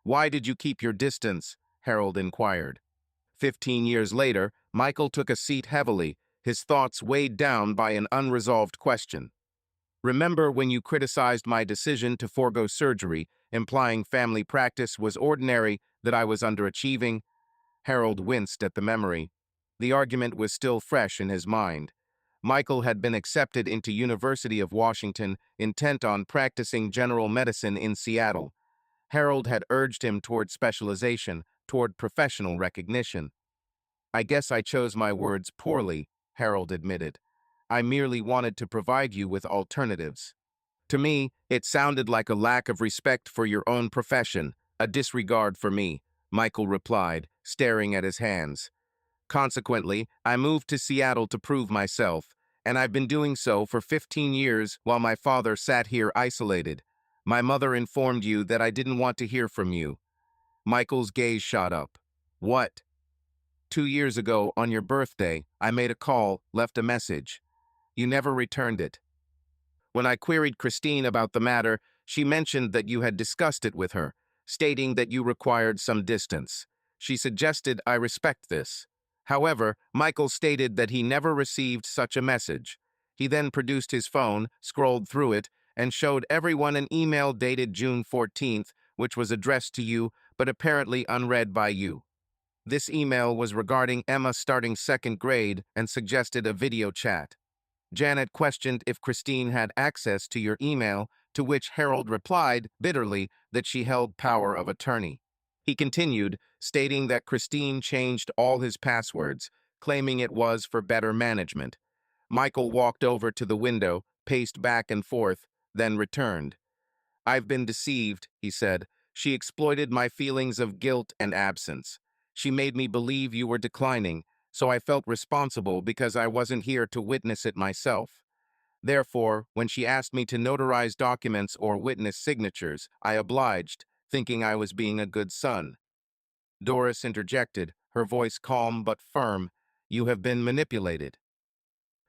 Why did you keep your distance? Harold inquired. 15 years later, Michael took a seat heavily, his thoughts weighed down by an unresolved question. Remember when you criticized my decision to forego surgery, implying family practice was ordinary, that I was underachieving? Harold winced at the memory. The argument was still fresh in his mind. Michael had been accepted into University of Washington, intent on practicing general medicine in Seattle. Harold had urged him toward specialization, toward professional recognition. I guess I chose my words poorly, Harold admitted. I merely wanted to provide you with alternatives. To me, it sounded like a lack of respect for your own profession, a disregard for me, Michael replied, staring at his hands. Consequently, I moved to Seattle to prove myself, and I've been doing so for 15 years while my father sat here isolated. My mother informed you that I didn't want to hear from you. Michael's gaze shot up. What? 2 years ago, on your birthday, I made a call, left a message. You never returned it. When I queried Christine about the matter, she mentioned that you had discussed it with her, stating that you required some distance. She suggested I respect this. However, Michael stated that he never received such a message. He then produced his phone, scrolled through it, and showed everyone an email dated June 14th, which was addressed to you, but apparently unread by you. This email was regarding Emma starting 2nd grade and suggested a video chat. Janet questioned if Christine had access to your email, to which Harold replied, bitterly, that she held power of attorney. He continued, stating that Christine changed all his passwords, claiming it was for better management. Michael walked over to the window, paced back and forth, then returned. I've been deceived, he said. She exploited my feelings of guilt and absence. She made me believe you were declining, so I felt responsible because I wasn't here to witness it myself. Therefore, when she asked me to notarize documents or witness signatures, I obliged, thinking I was being a good son. Doris interjected, her voice calm but firm. You have been manipulated.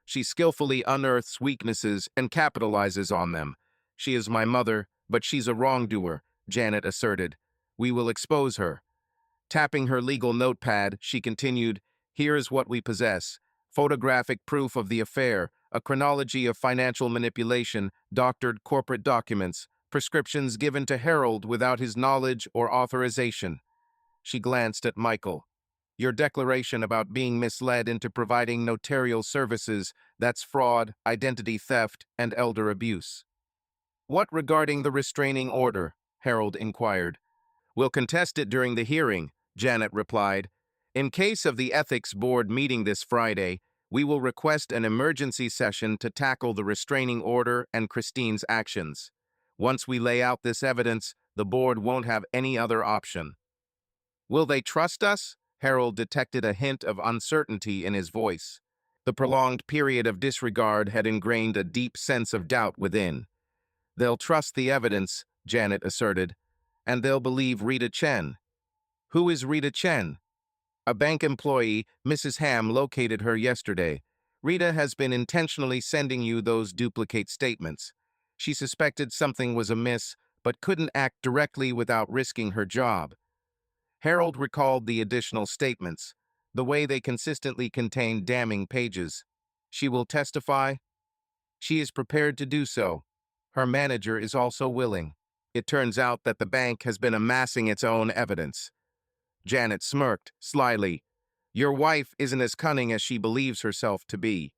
She skillfully unearths weaknesses and capitalizes on them. She is my mother, but she's a wrongdoer, Janet asserted. We will expose her. Tapping her legal notepad, she continued, Here's what we possess. Photographic proof of the affair, a chronology of financial manipulation, doctored corporate documents, prescriptions given to Harold without his knowledge or authorization. She glanced at Michael. Your declaration about being misled into providing notarial services, that's fraud, identity theft, and elder abuse. What regarding the restraining order? Harold inquired. We'll contest it during the hearing, Janet replied. In case of the Ethics Board meeting this Friday, we will request an emergency session to tackle the restraining order and Christine's actions. Once we lay out this evidence, the board won't have any other option. Will they trust us? Harold detected a hint of uncertainty in his voice. The prolonged period of disregard had ingrained a deep sense of doubt within. They'll trust the evidence, Janet asserted, and they'll believe Rita Chen. Who is Rita Chen? A bank employee, Mrs. Ham, located her yesterday. Rita has been intentionally sending you those duplicate statements. She suspected something was amiss, but couldn't act directly without risking her job. Harold recalled the additional statements, the way they consistently contained damning pages. She will testify? She is prepared to do so. Her manager is also willing. It turns out that the bank has been amassing its own evidence. Janet smirked, slyly. Your wife isn't as cunning as she believes herself to be.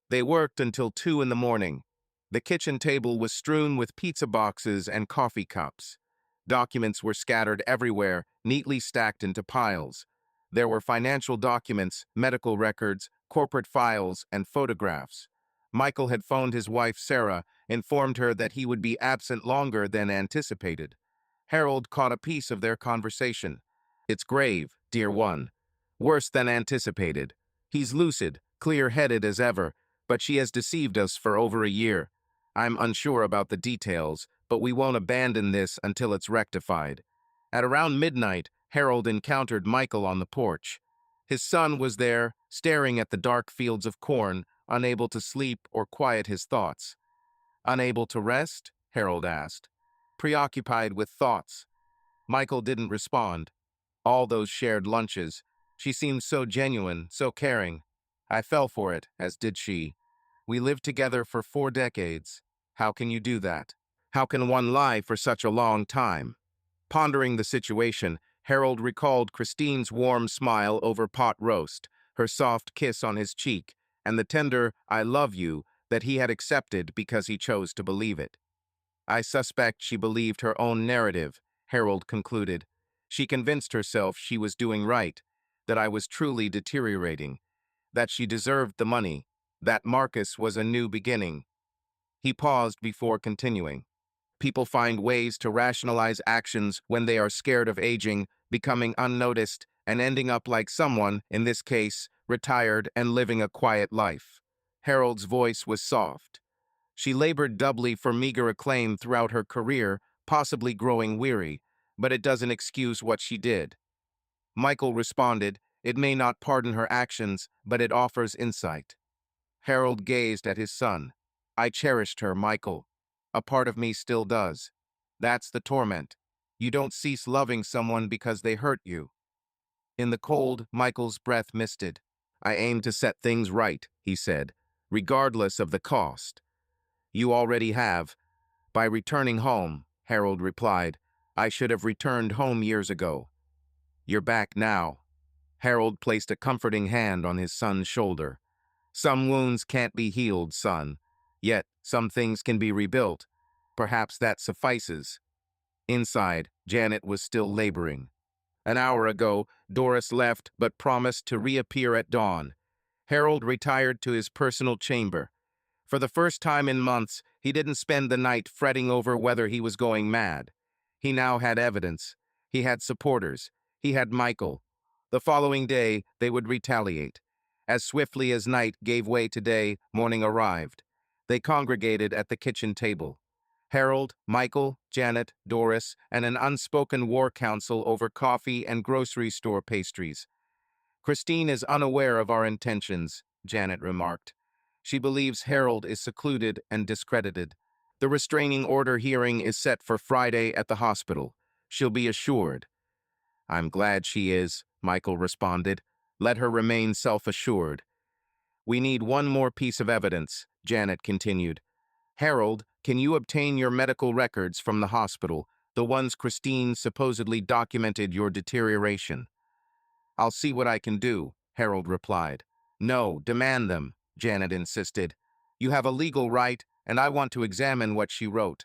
They worked until 2 in the morning. The kitchen table was strewn with pizza boxes and coffee cups. Documents were scattered everywhere, neatly stacked into piles. There were financial documents, medical records, corporate files, and photographs. Michael had phoned his wife, Sarah, informed her that he would be absent longer than anticipated. Harold caught a piece of their conversation. It's grave, dear one. Worse than anticipated. He's lucid, clear-headed as ever, but she has deceived us for over a year. I'm unsure about the details, but we won't abandon this until it's rectified. At around midnight, Harold encountered Michael on the porch. His son was there, staring at the dark fields of corn, unable to sleep or quiet his thoughts. Unable to rest? Harold asked. Preoccupied with thoughts. Michael didn't respond. All those shared lunches. She seemed so genuine, so caring. I fell for it, as did she. We lived together for 4 decades. How can you do that? How can one lie for such a long time? Pondering the situation, Harold recalled Christine's warm smile over pot roast, her soft kiss on his cheek, and the tender "I love you" that he had accepted because he chose to believe it. I suspect she believed her own narrative, Harold concluded. She convinced herself she was doing right, that I was truly deteriorating, that she deserved the money, that Marcus was a new beginning. He paused before continuing. People find ways to rationalize actions when they are scared of aging, becoming unnoticed, and ending up like someone, in this case, retired and living a quiet life. Harold's voice was soft. She labored doubly for meager acclaim throughout her career, possibly growing weary, but it doesn't excuse what she did. Michael responded, it may not pardon her actions, but it offers insight. Harold gazed at his son. I cherished her, Michael. A part of me still does. That's the torment. You don't cease loving someone because they hurt you. In the cold, Michael's breath misted. I aim to set things right, he said, regardless of the cost. You already have. By returning home, Harold replied. I should have returned home years ago. You're back now. Harold placed a comforting hand on his son's shoulder. Some wounds can't be healed, son. Yet, some things can be rebuilt. Perhaps that suffices. Inside, Janet was still laboring. An hour ago, Doris left but promised to reappear at dawn. Harold retired to his personal chamber. For the first time in months, he didn't spend the night fretting over whether he was going mad. He now had evidence. He had supporters. He had Michael. The following day, they would retaliate. As swiftly as night gave way to day, morning arrived. They congregated at the kitchen table. Harold, Michael, Janet, Doris, and an unspoken war council over coffee and grocery store pastries. Christine is unaware of our intentions, Janet remarked. She believes Harold is secluded and discredited. The restraining order hearing is set for Friday at the hospital. She'll be assured. I'm glad she is, Michael responded. Let her remain self-assured. We need one more piece of evidence, Janet continued. Harold, can you obtain your medical records from the hospital, the ones Christine supposedly documented your deterioration? I'll see what I can do, Harold replied. No, demand them, Janet insisted. You have a legal right, and I want to examine what she wrote.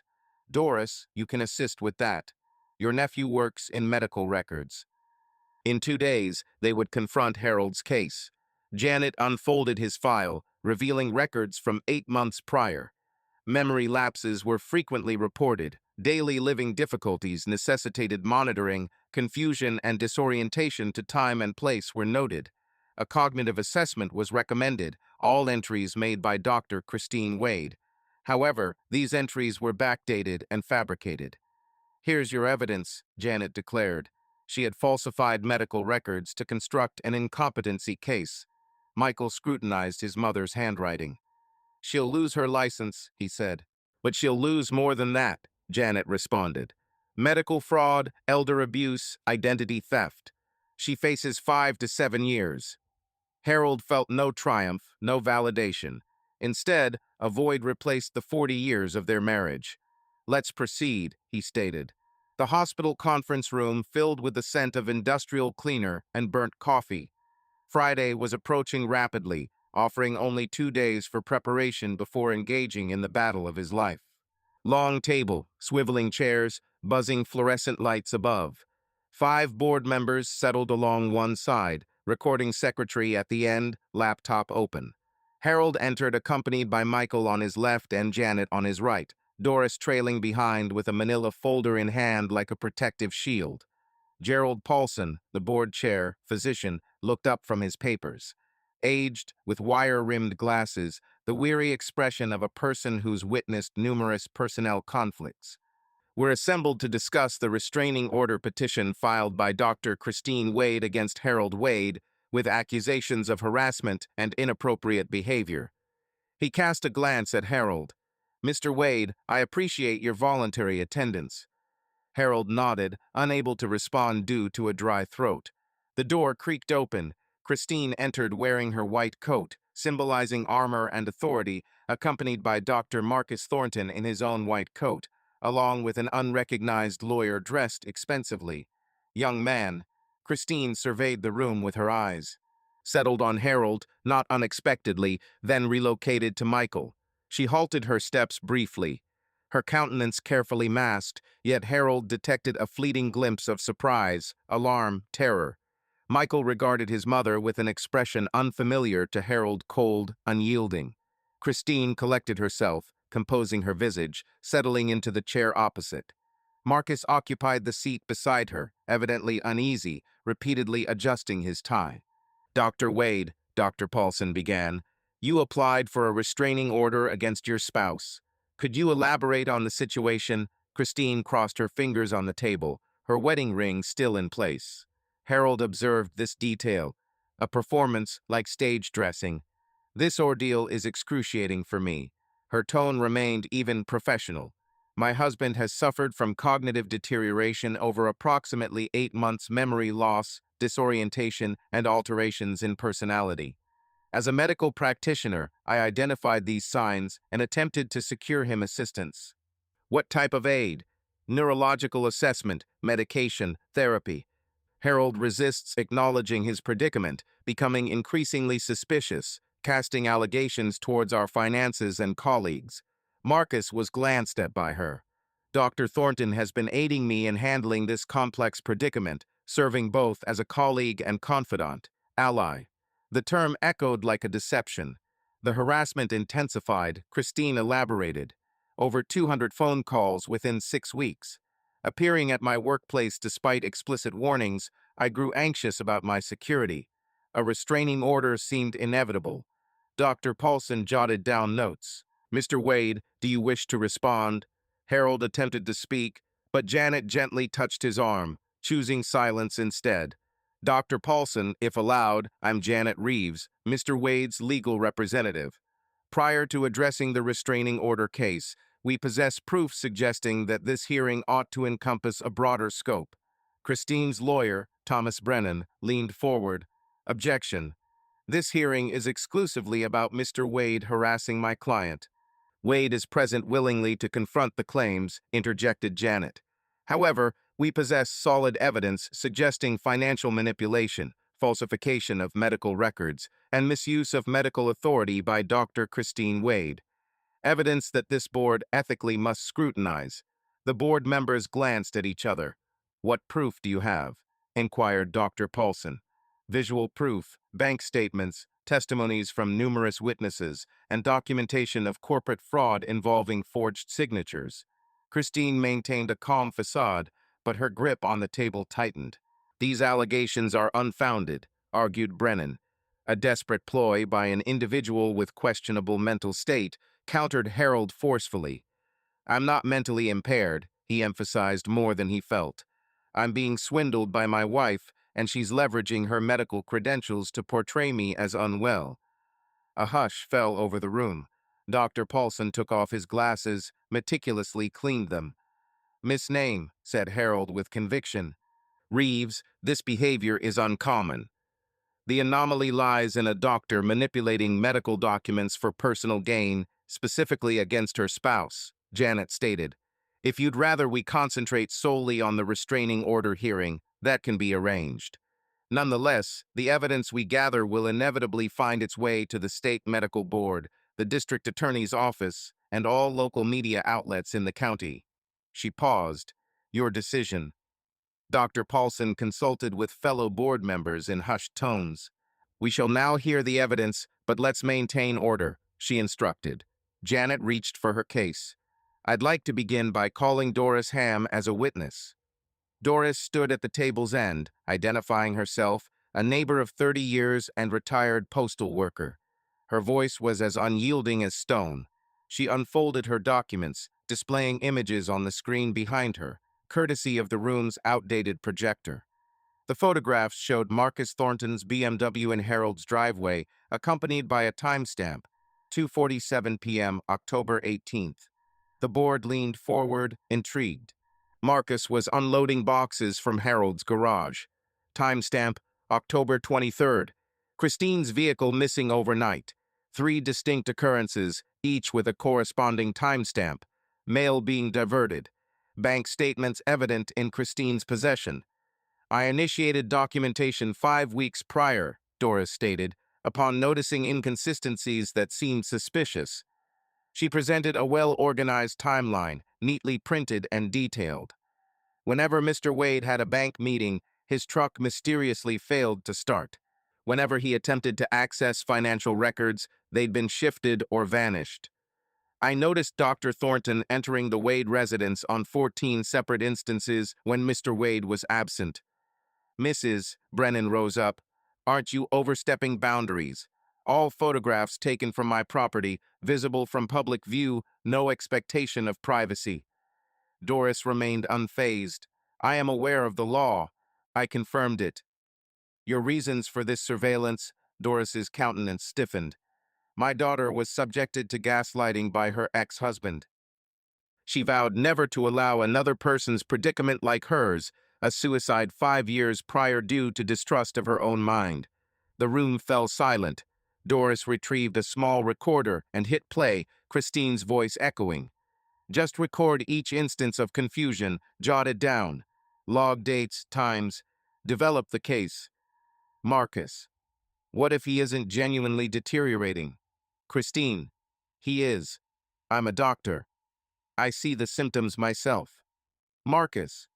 Doris, you can assist with that. Your nephew works in medical records. In 2 days, they would confront Harold's case. Janet unfolded his file, revealing records from 8 months prior. Memory lapses were frequently reported. Daily living difficulties necessitated monitoring. Confusion and disorientation to time and place were noted. A cognitive assessment was recommended, all entries made by Dr. Christine Wade. However, these entries were backdated and fabricated. "Here's your evidence," Janet declared. She had falsified medical records to construct an incompetency case. Michael scrutinized his mother's handwriting. "She'll lose her license," he said. "But she'll lose more than that," Janet responded. "Medical fraud, elder abuse, identity theft. She faces 5 to 7 years." Harold felt no triumph, no validation. Instead, a void replaced the 40 years of their marriage. "Let's proceed," he stated. The hospital conference room filled with the scent of industrial cleaner and burnt coffee. Friday was approaching rapidly, offering only 2 days for preparation before engaging in the battle of his life. Long table, swiveling chairs, buzzing fluorescent lights above. 5 board members settled along one side, recording secretary at the end, laptop open. Harold entered accompanied by Michael on his left and Janet on his right, Doris trailing behind with a manila folder in hand like a protective shield. Gerald Paulson, the board chair, physician, looked up from his papers. Aged, with wire-rimmed glasses, the weary expression of a person who's witnessed numerous personnel conflicts. "We're assembled to discuss the restraining order petition filed by Dr. Christine Wade against Harold Wade with accusations of harassment and inappropriate behavior." He cast a glance at Harold. "Mr. Wade, I appreciate your voluntary attendance." Harold nodded, unable to respond due to a dry throat. The door creaked open. Christine entered wearing her white coat, symbolizing armor and authority, accompanied by Dr. Marcus Thornton in his own white coat, along with an unrecognized lawyer dressed expensively. "Young man." Christine surveyed the room with her eyes. Settled on Harold, not unexpectedly, then relocated to Michael. She halted her steps briefly. Her countenance carefully masked, yet Harold detected a fleeting glimpse of surprise, alarm, terror. Michael regarded his mother with an expression unfamiliar to Harold, cold, unyielding. Christine collected herself, composing her visage, settling into the chair opposite. Marcus occupied the seat beside her, evidently uneasy, repeatedly adjusting his tie. "Dr. Wade," Dr. Paulson began, "you applied for a restraining order against your spouse. Could you elaborate on the situation?" Christine crossed her fingers on the table, her wedding ring still in place. Harold observed this detail. "A performance like stage dressing. This ordeal is excruciating for me." Her tone remained even professional. "My husband has suffered from cognitive deterioration over approximately 8 months, memory loss, disorientation, and alterations in personality. As a medical practitioner, I identified these signs and attempted to secure him assistance." "What type of aid?" "Neurological assessment, medication, therapy." Harold resists acknowledging his predicament, becoming increasingly suspicious, casting allegations towards our finances and colleagues. Marcus was glanced at by her. "Dr. Thornton has been aiding me in handling this complex predicament, serving both as a colleague and confidant, ally." The term echoed like a deception. The harassment intensified, Christine elaborated. "Over 200 phone calls within 6 weeks. Appearing at my workplace despite explicit warnings, I grew anxious about my security. A restraining order seemed inevitable." Dr. Paulson jotted down notes. "Mr. Wade, do you wish to respond?" Harold attempted to speak, but Janet gently touched his arm, choosing silence instead. "Dr. Paulson, if allowed, I'm Janet Reeves, Mr. Wade's legal representative. Prior to addressing the restraining order case, we possess proof suggesting that this hearing ought to encompass a broader scope." Christine's lawyer, Thomas Brennan, leaned forward. "Objection. This hearing is exclusively about Mr. Wade harassing my client." "Wade is present willingly to confront the claims," interjected Janet. "However, we possess solid evidence suggesting financial manipulation, falsification of medical records, and misuse of medical authority by Dr. Christine Wade. Evidence that this board ethically must scrutinize." The board members glanced at each other. "What proof do you have?" inquired Dr. Paulson. "Visual proof, bank statements, testimonies from numerous witnesses, and documentation of corporate fraud involving forged signatures." Christine maintained a calm facade, but her grip on the table tightened. "These allegations are unfounded," argued Brennan. A desperate ploy by an individual with questionable mental state countered Harold forcefully. "I'm not mentally impaired," he emphasized more than he felt. "I'm being swindled by my wife, and she's leveraging her medical credentials to portray me as unwell." A hush fell over the room. Dr. Paulson took off his glasses, meticulously cleaned them. "Miss Name," said Harold with conviction. "Reeves, this behavior is uncommon. The anomaly lies in a doctor manipulating medical documents for personal gain, specifically against her spouse," Janet stated. "If you'd rather we concentrate solely on the restraining order hearing, that can be arranged. Nonetheless, the evidence we gather will inevitably find its way to the state medical board, the district attorney's office, and all local media outlets in the county." She paused. "Your decision." Dr. Paulson consulted with fellow board members in hushed tones. "We shall now hear the evidence, but let's maintain order," she instructed. Janet reached for her case. "I'd like to begin by calling Doris Ham as a witness." Doris stood at the table's end, identifying herself, a neighbor of 30 years and retired postal worker. Her voice was as unyielding as stone. She unfolded her documents, displaying images on the screen behind her, courtesy of the room's outdated projector. The photographs showed Marcus Thornton's BMW in Harold's driveway, accompanied by a timestamp, 2:47 p.m., October 18th. The board leaned forward, intrigued. Marcus was unloading boxes from Harold's garage. Timestamp, October 23rd. Christine's vehicle missing overnight. 3 distinct occurrences, each with a corresponding timestamp. Mail being diverted. Bank statements evident in Christine's possession. "I initiated documentation 5 weeks prior," Doris stated, upon noticing inconsistencies that seemed suspicious. She presented a well-organized timeline, neatly printed and detailed. Whenever Mr. Wade had a bank meeting, his truck mysteriously failed to start. Whenever he attempted to access financial records, they'd been shifted or vanished. "I noticed Dr. Thornton entering the Wade residence on 14 separate instances when Mr. Wade was absent." "Mrs. Brennan rose up. "Aren't you overstepping boundaries? All photographs taken from my property, visible from public view, no expectation of privacy." Doris remained unfazed. "I am aware of the law. I confirmed it." "Your reasons for this surveillance?" Doris's countenance stiffened. "My daughter was subjected to gaslighting by her ex-husband. She vowed never to allow another person's predicament like hers, a suicide 5 years prior due to distrust of her own mind." The room fell silent. Doris retrieved a small recorder and hit play, Christine's voice echoing. "Just record each instance of confusion, jot it down. Log dates, times. Develop the case." Marcus: "What if he isn't genuinely deteriorating?" Christine: "He is. I'm a doctor. I see the symptoms myself." Marcus: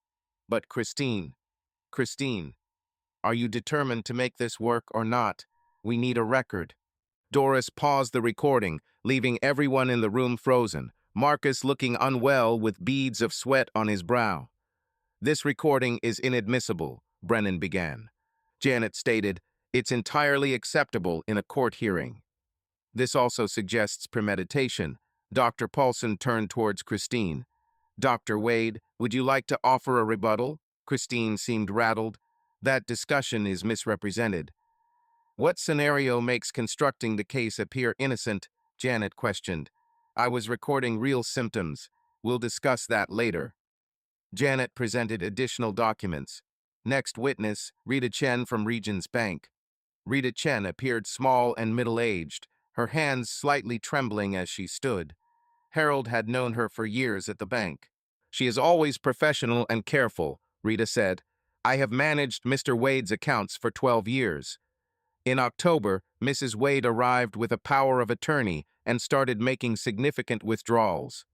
"But Christine, are you determined to make this work or not? We need a record." Doris paused the recording, leaving everyone in the room frozen, Marcus looking unwell with beads of sweat on his brow. "This recording is inadmissible," Brennan began. Janet stated, "It's entirely acceptable in a court hearing." "This also suggests premeditation." Dr. Paulson turned towards Christine. "Dr. Wade, would you like to offer a rebuttal?" Christine seemed rattled. "That discussion is misrepresented." "What scenario makes constructing the case appear innocent?" Janet questioned. "I was recording real symptoms. We'll discuss that later." Janet presented additional documents. Next witness, Rita Chen from Regions Bank. Rita Chen appeared small and middle-aged, her hands slightly trembling as she stood. Harold had known her for years at the bank. "She is always professional and careful," Rita said. "I have managed Mr. Wade's accounts for 12 years. In October, Mrs. Wade arrived with a power of attorney and started making significant withdrawals.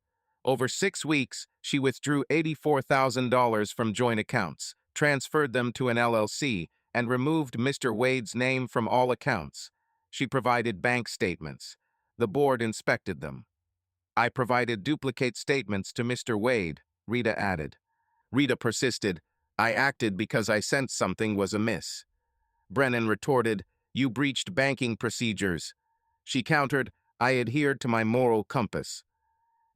Over 6 weeks, she withdrew $84,000 from joint accounts, transferred them to an LLC, and removed Mr. Wade's name from all accounts. She provided bank statements. The board inspected them. I provided duplicate statements to Mr. Wade, Rita added. Rita persisted. I acted because I sensed something was amiss. Brennan retorted, you breached banking procedures. She countered, I adhered to my moral compass.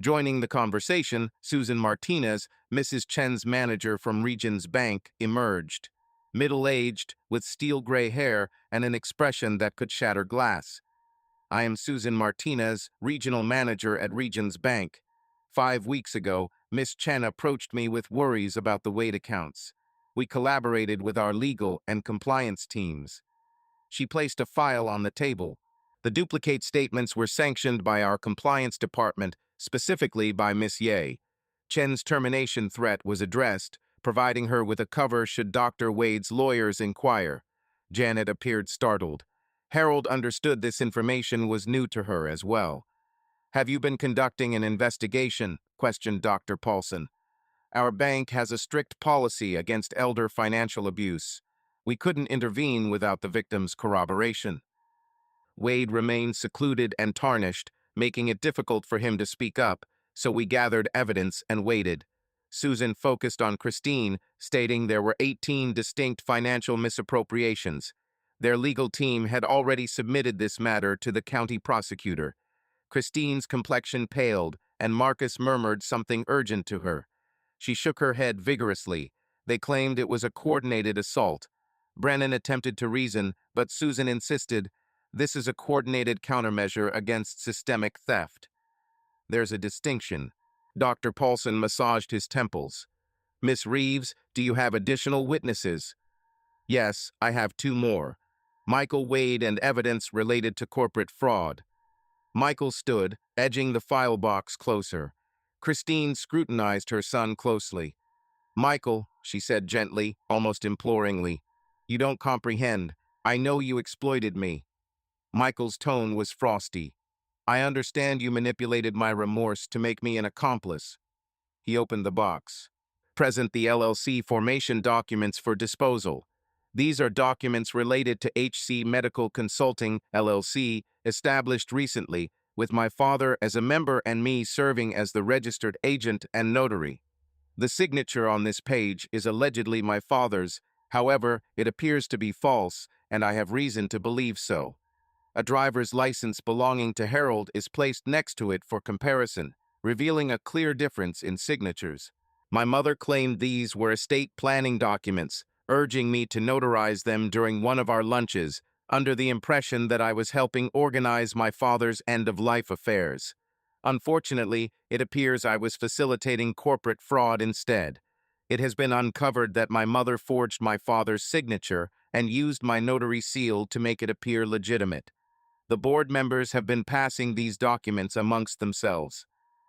Joining the conversation, Susan Martinez, Mrs. Chen's manager from Regions Bank, emerged. Middle-aged, with steel gray hair and an expression that could shatter glass. I am Susan Martinez, regional manager at Regions Bank. 5 weeks ago, Miss Chen approached me with worries about the Wade accounts. We collaborated with our legal and compliance teams. She placed a file on the table. The duplicate statements were sanctioned by our compliance department, specifically by Miss Ye. Chen's termination threat was addressed, providing her with a cover should Dr. Wade's lawyers inquire. Janet appeared startled. Harold understood this information was new to her as well. Have you been conducting an investigation? Questioned Dr. Paulson. Our bank has a strict policy against elder financial abuse. We couldn't intervene without the victim's corroboration. Wade remained secluded and tarnished, making it difficult for him to speak up, so we gathered evidence and waited. Susan focused on Christine, stating there were 18 distinct financial misappropriations. Their legal team had already submitted this matter to the county prosecutor. Christine's complexion paled, and Marcus murmured something urgent to her. She shook her head vigorously. They claimed it was a coordinated assault. Brennan attempted to reason, but Susan insisted, this is a coordinated countermeasure against systemic theft. There's a distinction. Dr. Paulson massaged his temples. Miss Reeves, do you have additional witnesses? Yes, I have 2 more. Michael Wade and evidence related to corporate fraud. Michael stood, edging the file box closer. Christine scrutinized her son closely. Michael, she said gently, almost imploringly, you don't comprehend. I know you exploited me. Michael's tone was frosty. I understand you manipulated my remorse to make me an accomplice. He opened the box. Present the LLC formation documents for disposal. These are documents related to HC Medical Consulting, LLC, established recently, with my father as a member and me serving as the registered agent and notary. The signature on this page is allegedly my father's, however, it appears to be false, and I have reason to believe so. A driver's license belonging to Harold is placed next to it for comparison, revealing a clear difference in signatures. My mother claimed these were estate planning documents, urging me to notarize them during one of our lunches, under the impression that I was helping organize my father's end-of-life affairs. Unfortunately, it appears I was facilitating corporate fraud instead. It has been uncovered that my mother forged my father's signature and used my notary seal to make it appear legitimate. The board members have been passing these documents amongst themselves.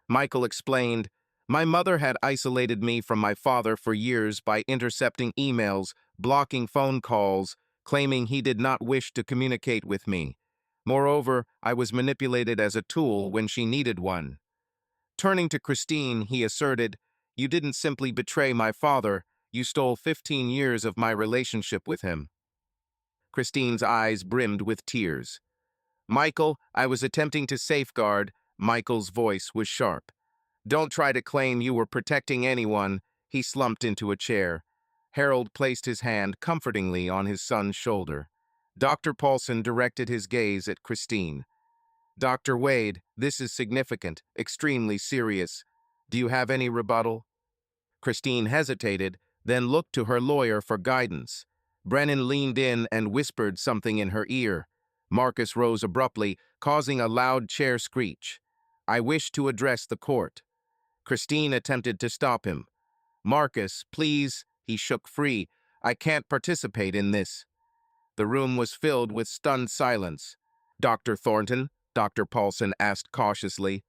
Michael explained, my mother had isolated me from my father for years by intercepting emails, blocking phone calls, claiming he did not wish to communicate with me. Moreover, I was manipulated as a tool when she needed one. Turning to Christine, he asserted, you didn't simply betray my father, you stole 15 years of my relationship with him. Christine's eyes brimmed with tears. Michael, I was attempting to safeguard. Michael's voice was sharp. Don't try to claim you were protecting anyone. He slumped into a chair. Harold placed his hand comfortingly on his son's shoulder. Dr. Paulson directed his gaze at Christine. Dr. Wade, this is significant, extremely serious. Do you have any rebuttal? Christine hesitated, then looked to her lawyer for guidance. Brennan leaned in and whispered something in her ear. Marcus rose abruptly, causing a loud chair screech. I wish to address the court. Christine attempted to stop him. Marcus, please, he shook free. I can't participate in this. The room was filled with stunned silence. Dr. Thornton, Dr. Paulson asked cautiously.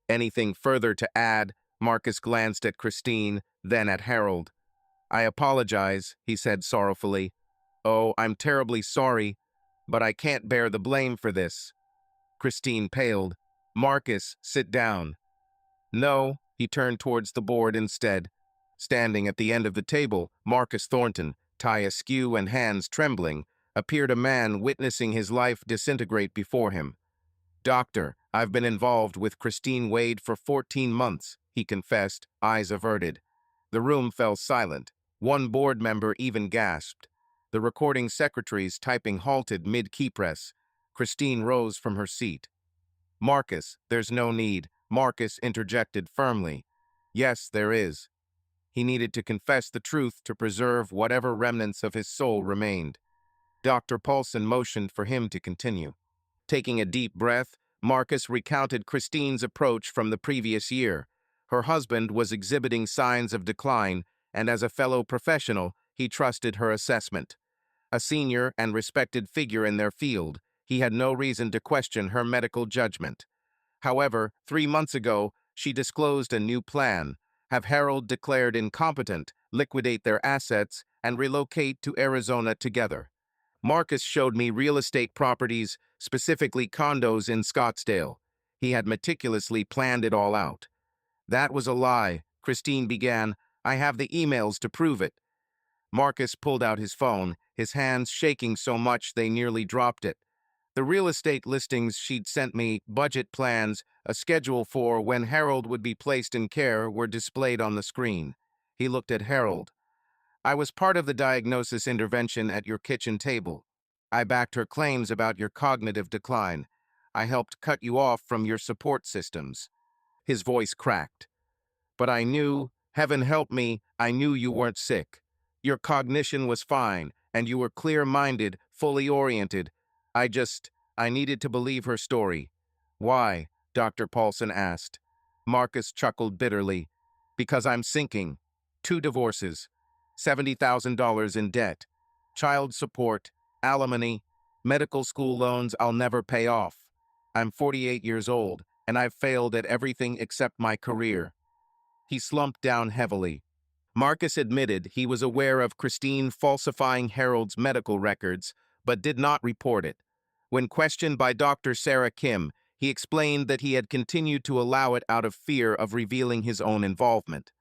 Anything further to add? Marcus glanced at Christine, then at Harold. I apologize, he said sorrowfully. Oh, I'm terribly sorry, but I can't bear the blame for this. Christine paled. Marcus, sit down. No, He turned towards the board instead. Standing at the end of the table, Marcus Thornton, tie askew and hands trembling, appeared a man witnessing his life disintegrate before him. "Doctor, I've been involved with Christine Wade for 14 months, he confessed, eyes averted. The room fell silent. One board member even gasped. The recording secretary's typing halted mid-key press. Christine rose from her seat. "Marcus, there's no need," Marcus interjected firmly. "Yes, there is." He needed to confess the truth to preserve whatever remnants of his soul remained. Dr. Paulson motioned for him to continue. Taking a deep breath, Marcus recounted Christine's approach from the previous year. Her husband was exhibiting signs of decline, and as a fellow professional, he trusted her assessment. A senior and respected figure in their field, he had no reason to question her medical judgment. However, 3 months ago, she disclosed a new plan: have Harold declared incompetent, liquidate their assets, and relocate to Arizona together. Marcus showed me real estate properties, specifically condos in Scottsdale. He had meticulously planned it all out. "That was a lie," Christine began. "I have the emails to prove it." Marcus pulled out his phone, his hands shaking so much they nearly dropped it. The real estate listings she'd sent me, budget plans, a schedule for when Harold would be placed in care were displayed on the screen. He looked at Harold. "I was part of the diagnosis intervention at your kitchen table. I backed her claims about your cognitive decline. I helped cut you off from your support systems." His voice cracked. "But I knew, heaven help me, I knew you weren't sick. Your cognition was fine, and you were clear-minded, fully oriented. I needed to believe her story." "Why?" Dr. Paulson asked. Marcus chuckled bitterly. "Because I'm sinking. 2 divorces, $70,000 in debt, child support, alimony, medical school loans I'll never pay off. I'm 48 years old, and I've failed at everything except my career." He slumped down heavily. Marcus admitted he was aware of Christine falsifying Harold's medical records, but did not report it. When questioned by Dr. Sarah Kim, he explained that he had continued to allow it out of fear of revealing his own involvement.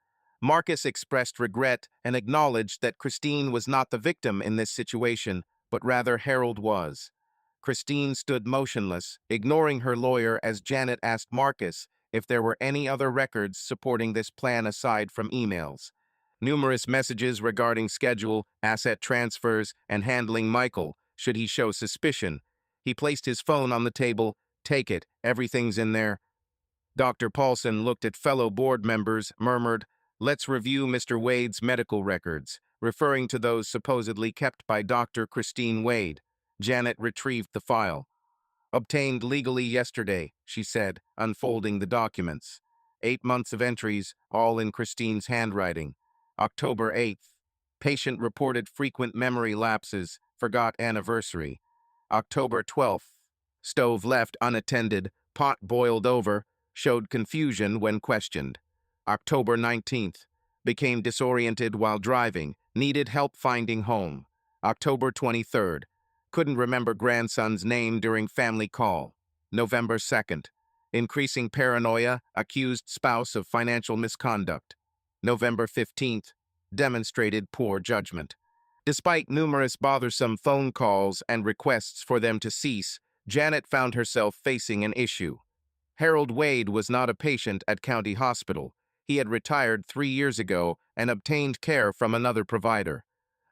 Marcus expressed regret and acknowledged that Christine was not the victim in this situation, but rather Harold was. Christine stood motionless, ignoring her lawyer as Janet asked Marcus if there were any other records supporting this plan aside from emails. Numerous messages regarding schedule, asset transfers, and handling Michael, should he show suspicion. He placed his phone on the table. "Take it, everything's in there." Dr. Paulson looked at fellow board members, murmured, "Let's review Mr. Wade's medical records," referring to those supposedly kept by Dr. Christine Wade. Janet retrieved the file. "Obtained legally yesterday," she said, unfolding the documents. 8 months of entries, all in Christine's handwriting. October 8th. Patient reported frequent memory lapses, forgot anniversary. October 12th. Stove left unattended, pot boiled over, showed confusion when questioned. October 19th. Became disoriented while driving, needed help finding home. October 23rd. Couldn't remember grandson's name during family call. November 2nd. Increasing paranoia, accused spouse of financial misconduct. November 15th. Demonstrated poor judgment. Despite numerous bothersome phone calls and requests for them to cease, Janet found herself facing an issue. Harold Wade was not a patient at County Hospital. He had retired 3 years ago and obtained care from another provider.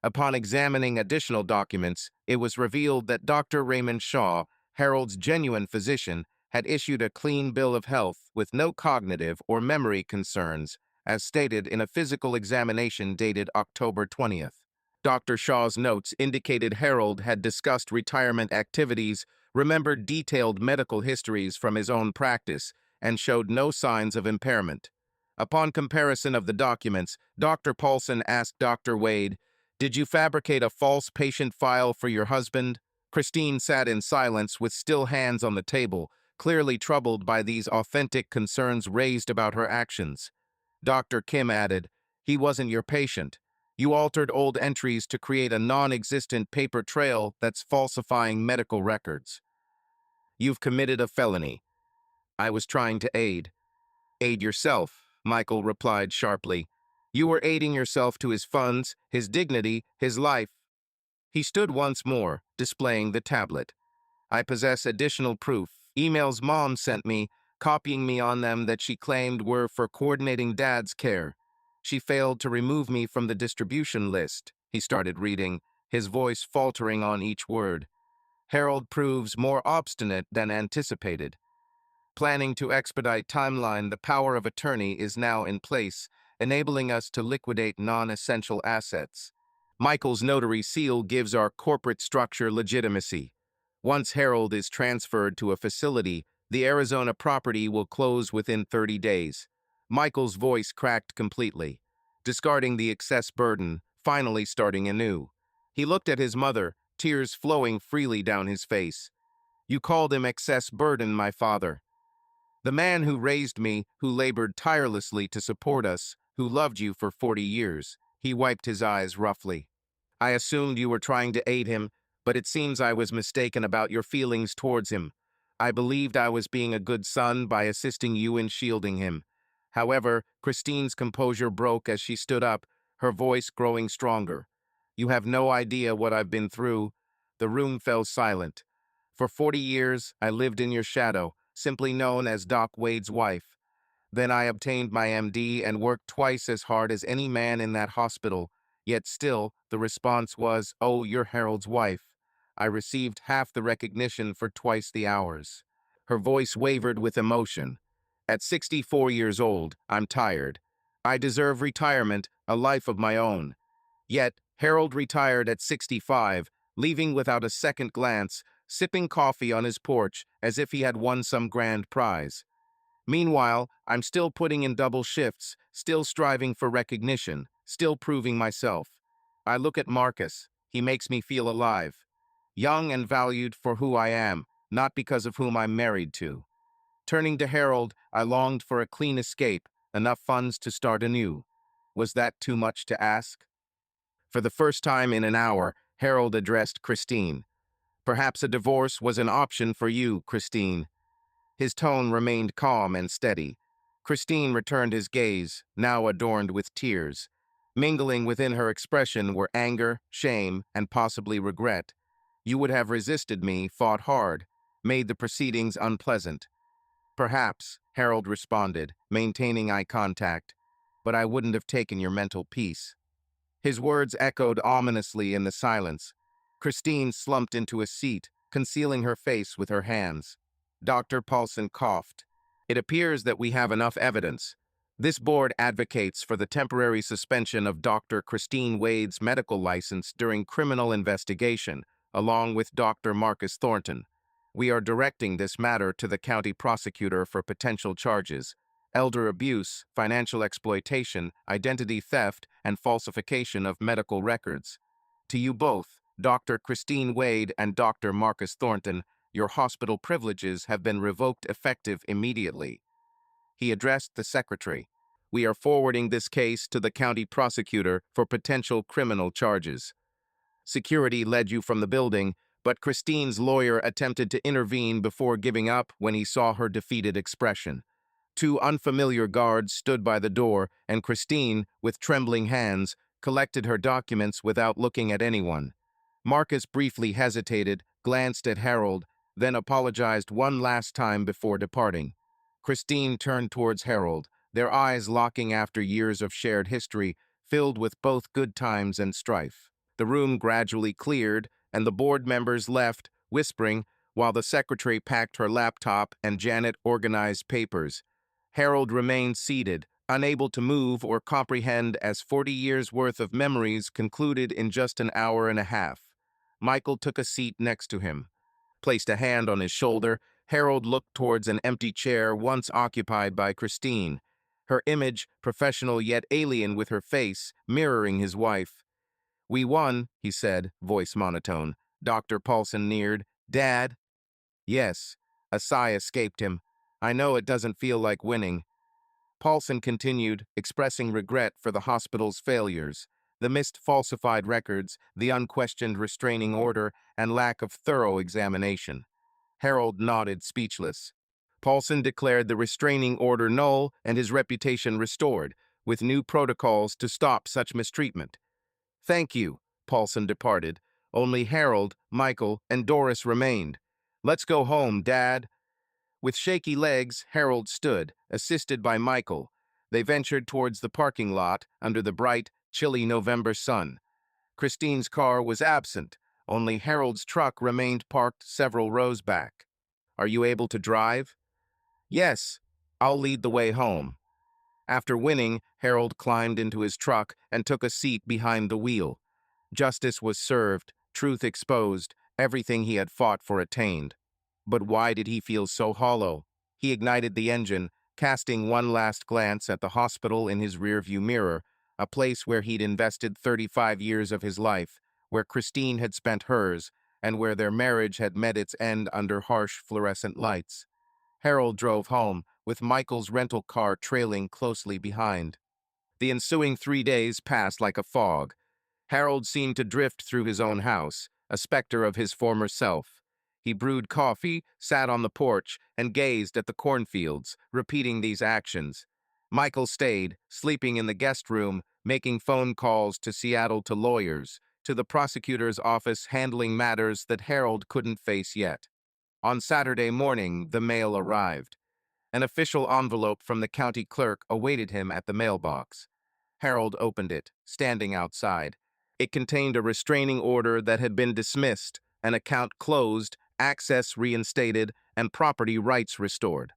Upon examining additional documents, it was revealed that Dr. Raymond Shaw, Harold's genuine physician, had issued a clean bill of health with no cognitive or memory concerns, as stated in a physical examination dated October 20th. Dr. Shaw's notes indicated Harold had discussed retirement activities, remembered detailed medical histories from his own practice, and showed no signs of impairment. Upon comparison of the documents, Dr. Paulson asked Dr. Wade, "Did you fabricate a false patient file for your husband?" Christine sat in silence with still hands on the table, clearly troubled by these authentic concerns raised about her actions. Dr. Kim added, "He wasn't your patient. You altered old entries to create a non-existent paper trail that's falsifying medical records. You've committed a felony. I was trying to aid." "Aid yourself," Michael replied sharply. You were aiding yourself to his funds, his dignity, his life. He stood once more, displaying the tablet. I possess additional proof. Emails Mom sent me, copying me on them that she claimed were for coordinating Dad's care. She failed to remove me from the distribution list. He started reading, his voice faltering on each word. Harold proves more obstinate than anticipated. Planning to expedite timeline, the power of attorney is now in place, enabling us to liquidate non-essential assets. Michael's notary seal gives our corporate structure legitimacy. Once Harold is transferred to a facility, the Arizona property will close within 30 days. Michael's voice cracked completely, discarding the excess burden, finally starting anew. He looked at his mother, tears flowing freely down his face. You called him excess burden, my father. The man who raised me, who labored tirelessly to support us, who loved you for 40 years. He wiped his eyes roughly. I assumed you were trying to aid him, but it seems I was mistaken about your feelings towards him. I believed I was being a good son by assisting you in shielding him. However, Christine's composure broke as she stood up, her voice growing stronger. You have no idea what I've been through. The room fell silent. For 40 years, I lived in your shadow, simply known as Doc Wade's wife. Then I obtained my MD and worked twice as hard as any man in that hospital. Yet still, the response was, oh, you're Harold's wife. I received half the recognition for twice the hours. Her voice wavered with emotion. At 64 years old, I'm tired. I deserve retirement, a life of my own. Yet, Harold retired at 65, leaving without a second glance, sipping coffee on his porch as if he had won some grand prize. Meanwhile, I'm still putting in double shifts, still striving for recognition, still proving myself. I look at Marcus. He makes me feel alive. Young and valued for who I am, not because of whom I'm married to. Turning to Harold, I longed for a clean escape, enough funds to start anew. Was that too much to ask? For the first time in an hour, Harold addressed Christine. Perhaps a divorce was an option for you, Christine. His tone remained calm and steady. Christine returned his gaze, now adorned with tears. Mingling within her expression were anger, shame, and possibly regret. You would have resisted me, fought hard, made the proceedings unpleasant. Perhaps, Harold responded, maintaining eye contact, but I wouldn't have taken your mental peace. His words echoed ominously in the silence. Christine slumped into a seat, concealing her face with her hands. Dr. Paulson coughed. It appears that we have enough evidence. This board advocates for the temporary suspension of Dr. Christine Wade's medical license during criminal investigation, along with Dr. Marcus Thornton. We are directing this matter to the county prosecutor for potential charges: elder abuse, financial exploitation, identity theft, and falsification of medical records. To you both, Dr. Christine Wade and Dr. Marcus Thornton, your hospital privileges have been revoked effective immediately. He addressed the secretary. We are forwarding this case to the county prosecutor for potential criminal charges. Security led you from the building, but Christine's lawyer attempted to intervene before giving up when he saw her defeated expression. Two unfamiliar guards stood by the door, and Christine, with trembling hands, collected her documents without looking at anyone. Marcus briefly hesitated, glanced at Harold, then apologized one last time before departing. Christine turned towards Harold, their eyes locking after years of shared history, filled with both good times and strife. The room gradually cleared, and the board members left, whispering, while the secretary packed her laptop and Janet organized papers. Harold remained seated, unable to move or comprehend as 40 years' worth of memories concluded in just an hour and a half. Michael took a seat next to him. Placed a hand on his shoulder, Harold looked towards an empty chair once occupied by Christine, her image, professional yet alien with her face, mirroring his wife. We won, he said, voice monotone. Dr. Paulson neared. Dad? Yes. A sigh escaped him. I know it doesn't feel like winning. Paulson continued, expressing regret for the hospital's failures, the missed falsified records, the unquestioned restraining order, and lack of thorough examination. Harold nodded, speechless. Paulson declared the restraining order null and his reputation restored, with new protocols to stop such mistreatment. "Thank you," Paulson departed. Only Harold, Michael, and Doris remained. "Let's go home, Dad." With shaky legs, Harold stood, assisted by Michael. They ventured towards the parking lot under the bright, chilly November sun. Christine's car was absent. Only Harold's truck remained parked several rows back. "Are you able to drive?" "Yes, I'll lead the way home." After winning, Harold climbed into his truck and took a seat behind the wheel. Justice was served, truth exposed, everything he had fought for attained. But why did he feel so hollow? He ignited the engine, casting one last glance at the hospital in his rearview mirror, a place where he'd invested 35 years of his life, where Christine had spent hers, and where their marriage had met its end under harsh fluorescent lights. Harold drove home, with Michael's rental car trailing closely behind. The ensuing 3 days passed like a fog. Harold seemed to drift through his own house, a specter of his former self. He brewed coffee, sat on the porch, and gazed at the cornfields, repeating these actions. Michael stayed, sleeping in the guest room, making phone calls to Seattle to lawyers, to the prosecutor's office handling matters that Harold couldn't face yet. On Saturday morning, the mail arrived. An official envelope from the county clerk awaited him at the mailbox. Harold opened it, standing outside. It contained a restraining order that had been dismissed, an account closed, access reinstated, and property rights restored.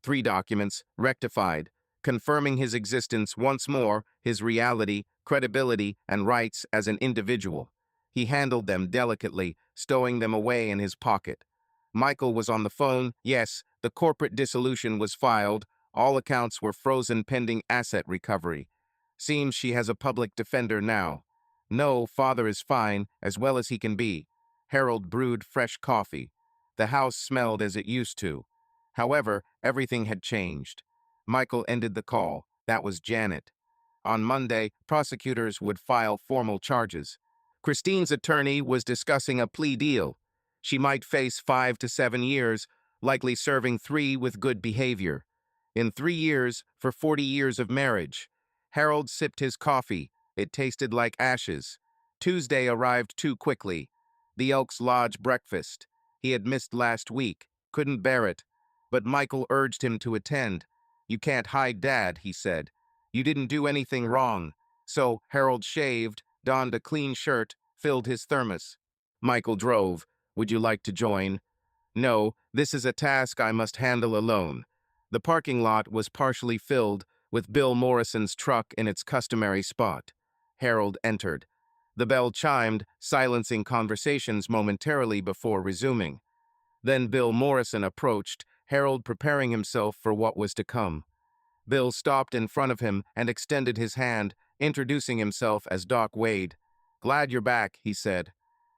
3 documents, rectified, confirming his existence once more, his reality, credibility, and rights as an individual. He handled them delicately, stowing them away in his pocket. Michael was on the phone. Yes, the corporate dissolution was filed. All accounts were frozen pending asset recovery. Seems she has a public defender now. No, father is fine, as well as he can be. Harold brewed fresh coffee. The house smelled as it used to. However, everything had changed. Michael ended the call. That was Janet. On Monday, prosecutors would file formal charges. Christine's attorney was discussing a plea deal. She might face 5 to 7 years, likely serving 3 with good behavior. In 3 years, for 40 years of marriage. Harold sipped his coffee. It tasted like ashes. Tuesday arrived too quickly. The Elks Lodge breakfast. He had missed last week, couldn't bear it. But Michael urged him to attend. "You can't hide Dad," he said. "You didn't do anything wrong." So Harold shaved, donned a clean shirt, filled his thermos. Michael drove. "Would you like to join?" "No, this is a task I must handle alone." The parking lot was partially filled, with Bill Morrison's truck in its customary spot. Harold entered. The bell chimed, silencing conversations momentarily before resuming. Then Bill Morrison approached, Harold preparing himself for what was to come. Bill stopped in front of him and extended his hand, introducing himself as Doc Wade. "Glad you're back," he said.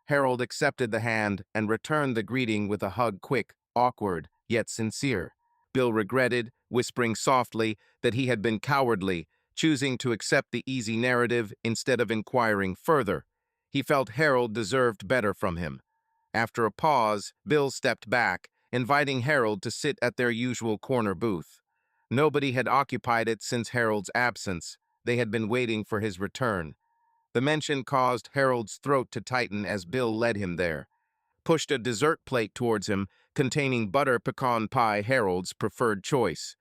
Harold accepted the hand and returned the greeting with a hug, quick, awkward, yet sincere. Bill regretted, whispering softly, that he had been cowardly, choosing to accept the easy narrative instead of inquiring further. He felt Harold deserved better from him. After a pause, Bill stepped back, inviting Harold to sit at their usual corner booth. Nobody had occupied it since Harold's absence. They had been waiting for his return. The mention caused Harold's throat to tighten as Bill led him there. Pushed a dessert plate towards him, containing butter pecan pie, Harold's preferred choice.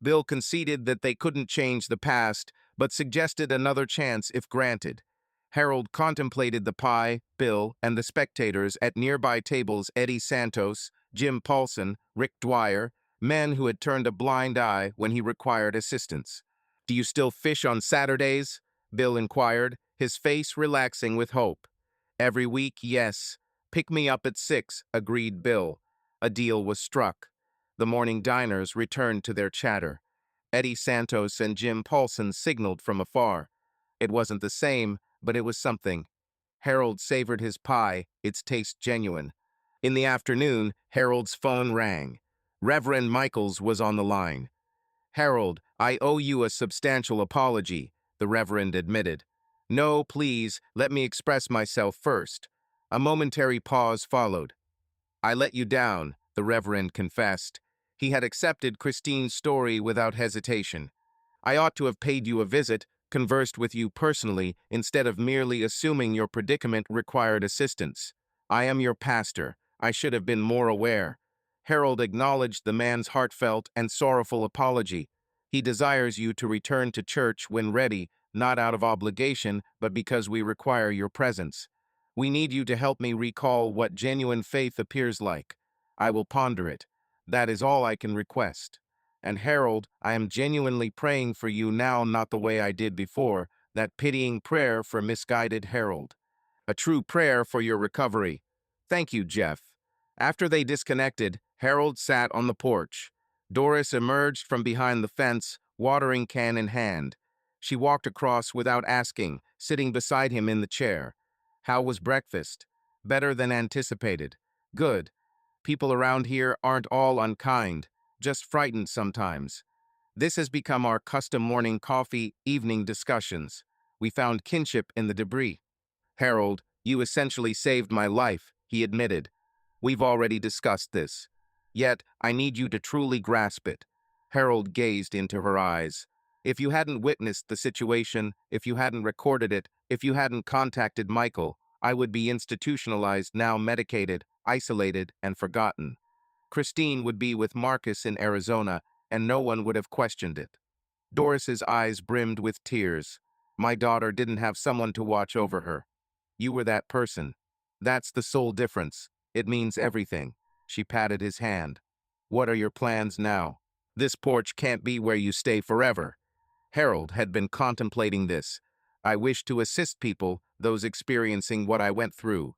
Bill conceded that they couldn't change the past, but suggested another chance if granted. Harold contemplated the pie, Bill, and the spectators at nearby tables: Eddie Santos, Jim Paulson, Rick Dwyer, men who had turned a blind eye when he required assistance. "Do you still fish on Saturdays?" Bill inquired, his face relaxing with hope. "Every week, yes. Pick me up at 6, agreed Bill. A deal was struck. The morning diners returned to their chatter. Eddie Santos and Jim Paulson signaled from afar. It wasn't the same, but it was something. Harold savored his pie, its taste genuine. In the afternoon, Harold's phone rang. Reverend Michaels was on the line. "Harold, I owe you a substantial apology," the Reverend admitted. "No, please, let me express myself first." A momentary pause followed. "I let you down," the Reverend confessed. He had accepted Christine's story without hesitation. I ought to have paid you a visit, conversed with you personally, instead of merely assuming your predicament required assistance. I am your pastor. I should have been more aware. Harold acknowledged the man's heartfelt and sorrowful apology. He desires you to return to church when ready, not out of obligation, but because we require your presence. We need you to help me recall what genuine faith appears like. I will ponder it. That is all I can request. And Harold, I am genuinely praying for you now, not the way I did before, that pitying prayer for misguided Harold. A true prayer for your recovery. Thank you, Jeff. After they disconnected, Harold sat on the porch. Doris emerged from behind the fence, watering can in hand. She walked across without asking, sitting beside him in the chair. How was breakfast? Better than anticipated. Good. People around here aren't all unkind, just frightened sometimes. This has become our custom morning coffee evening discussions. We found kinship in the debris. Harold, you essentially saved my life, he admitted. We've already discussed this. Yet, I need you to truly grasp it. Harold gazed into her eyes. If you hadn't witnessed the situation, if you hadn't recorded it, if you hadn't contacted Michael, I would be institutionalized, now medicated, isolated, and forgotten. Christine would be with Marcus in Arizona, and no one would have questioned it. Doris's eyes brimmed with tears. My daughter didn't have someone to watch over her. You were that person. That's the sole difference. It means everything. She patted his hand. What are your plans now? This porch can't be where you stay forever. Harold had been contemplating this. I wish to assist people, those experiencing what I went through.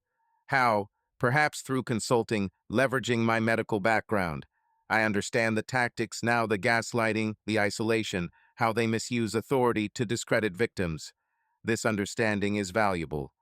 How? Perhaps through consulting, leveraging my medical background. I understand the tactics now, the gaslighting, the isolation, how they misuse authority to discredit victims. This understanding is valuable.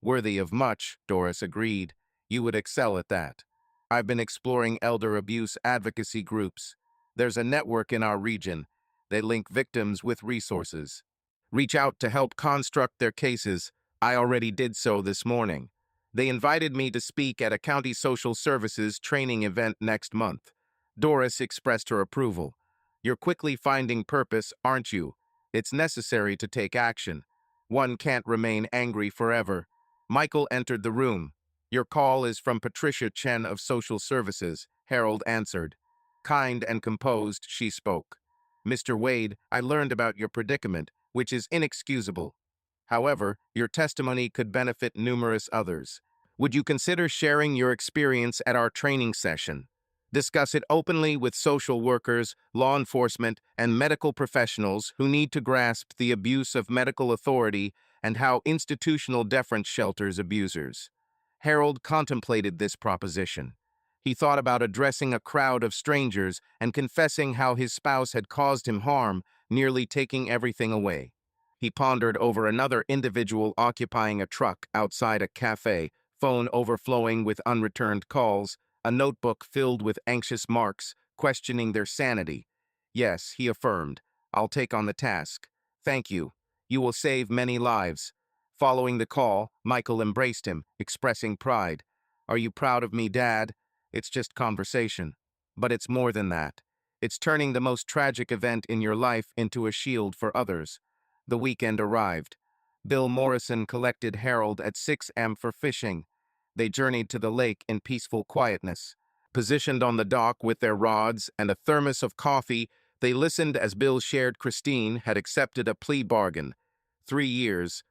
Worthy of much, Doris agreed. You would excel at that. I've been exploring elder abuse advocacy groups. There's a network in our region. They link victims with resources. Reach out to help construct their cases. I already did so this morning. They invited me to speak at a county social services training event next month. Doris expressed her approval. You're quickly finding purpose, aren't you? It's necessary to take action. One can't remain angry forever. Michael entered the room. Your call is from Patricia Chen of Social Services, Harold answered. Kind and composed, she spoke. Mr. Wade, I learned about your predicament, which is inexcusable. However, your testimony could benefit numerous others. Would you consider sharing your experience at our training session? Discuss it openly with social workers, law enforcement, and medical professionals who need to grasp the abuse of medical authority and how institutional deference shelters abusers. Harold contemplated this proposition. He thought about addressing a crowd of strangers and confessing how his spouse had caused him harm, nearly taking everything away. He pondered over another individual occupying a truck outside a cafe, phone overflowing with unreturned calls, a notebook filled with anxious marks, questioning their sanity. Yes, he affirmed, I'll take on the task. Thank you. You will save many lives. Following the call, Michael embraced him, expressing pride. Are you proud of me, Dad? It's just conversation. But it's more than that. It's turning the most tragic event in your life into a shield for others. The weekend arrived. Bill Morrison collected Harold at 6 a.m. for fishing. They journeyed to the lake in peaceful quietness. Positioned on the dock with their rods and a thermos of coffee, they listened as Bill shared Christine had accepted a plea bargain. 3 years.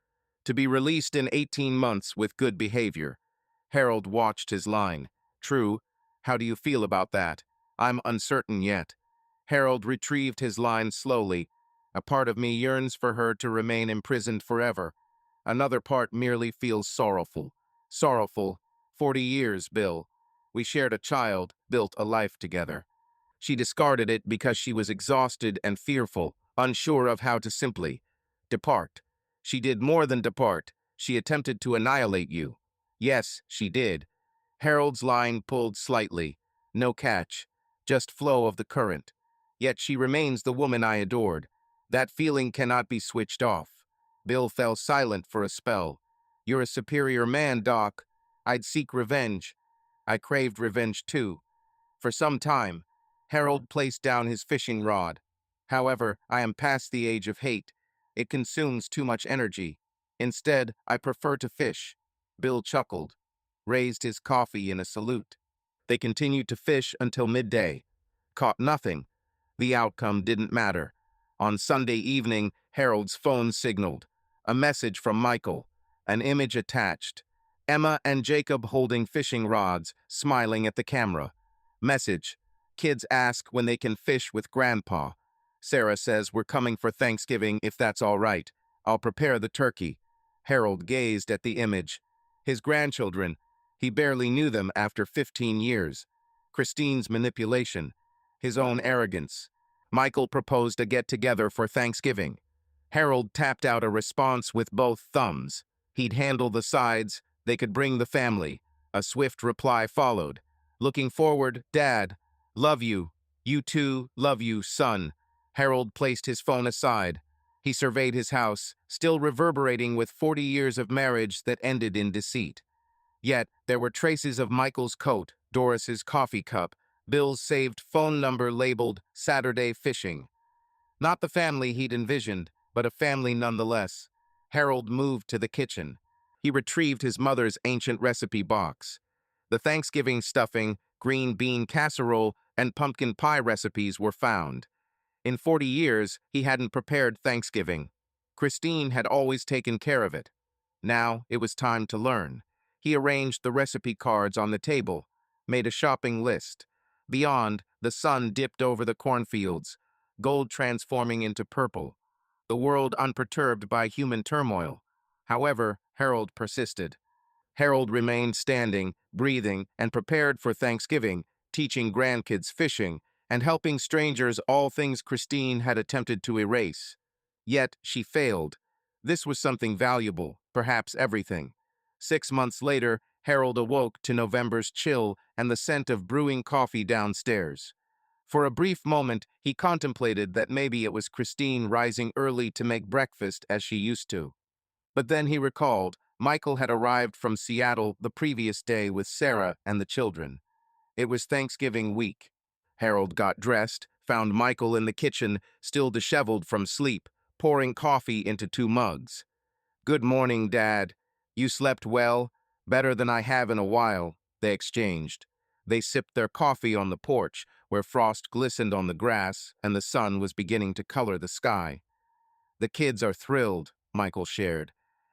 To be released in 18 months with good behavior. Harold watched his line. True. How do you feel about that? I'm uncertain yet. Harold retrieved his line slowly. A part of me yearns for her to remain imprisoned forever. Another part merely feels sorrowful. Sorrowful. 40 years, Bill. We shared a child, built a life together. She discarded it because she was exhausted and fearful, unsure of how to simply depart. She did more than depart. She attempted to annihilate you. Yes, she did. Harold's line pulled slightly. No catch. Just flow of the current. Yet she remains the woman I adored. That feeling cannot be switched off. Bill fell silent for a spell. You're a superior man, Doc. I'd seek revenge. I craved revenge too. For some time. Harold placed down his fishing rod. However, I am past the age of hate. It consumes too much energy. Instead, I prefer to fish. Bill chuckled, raised his coffee in a salute. They continued to fish until midday. Caught nothing. The outcome didn't matter. On Sunday evening, Harold's phone signaled. A message from Michael. An image attached. Emma and Jacob holding fishing rods, smiling at the camera. Message. Kids ask when they can fish with Grandpa. Sarah says we're coming for Thanksgiving if that's all right. I'll prepare the turkey. Harold gazed at the image. His grandchildren. He barely knew them after 15 years. Christine's manipulation. His own arrogance. Michael proposed a get-together for Thanksgiving. Harold tapped out a response with both thumbs. He'd handle the sides. They could bring the family. A swift reply followed. Looking forward, Dad. Love you. You too, love you, son. Harold placed his phone aside. He surveyed his house, still reverberating with 40 years of marriage that ended in deceit. Yet, there were traces of Michael's coat, Doris's coffee cup, Bill's saved phone number labeled Saturday Fishing. Not the family he'd envisioned, but a family nonetheless. Harold moved to the kitchen. He retrieved his mother's ancient recipe box. The Thanksgiving stuffing, green bean casserole, and pumpkin pie recipes were found. In 40 years, he hadn't prepared Thanksgiving. Christine had always taken care of it. Now it was time to learn. He arranged the recipe cards on the table, made a shopping list. Beyond, the sun dipped over the cornfields, gold transforming into purple, the world unperturbed by human turmoil. However, Harold persisted. Harold remained standing, breathing, and prepared for Thanksgiving, teaching grandkids fishing, and helping strangers, all things Christine had attempted to erase. Yet she failed. This was something valuable, perhaps everything. 6 months later, Harold awoke to November's chill and the scent of brewing coffee downstairs. For a brief moment, he contemplated that maybe it was Christine rising early to make breakfast as she used to. But then he recalled Michael had arrived from Seattle the previous day with Sarah and the children. It was Thanksgiving week. Harold got dressed, found Michael in the kitchen, still disheveled from sleep, pouring coffee into 2 mugs. "Good morning, Dad. You slept well? Better than I have in a while," they exchanged. They sipped their coffee on the porch, where frost glistened on the grass and the sun was beginning to color the sky. "The kids are thrilled," Michael shared.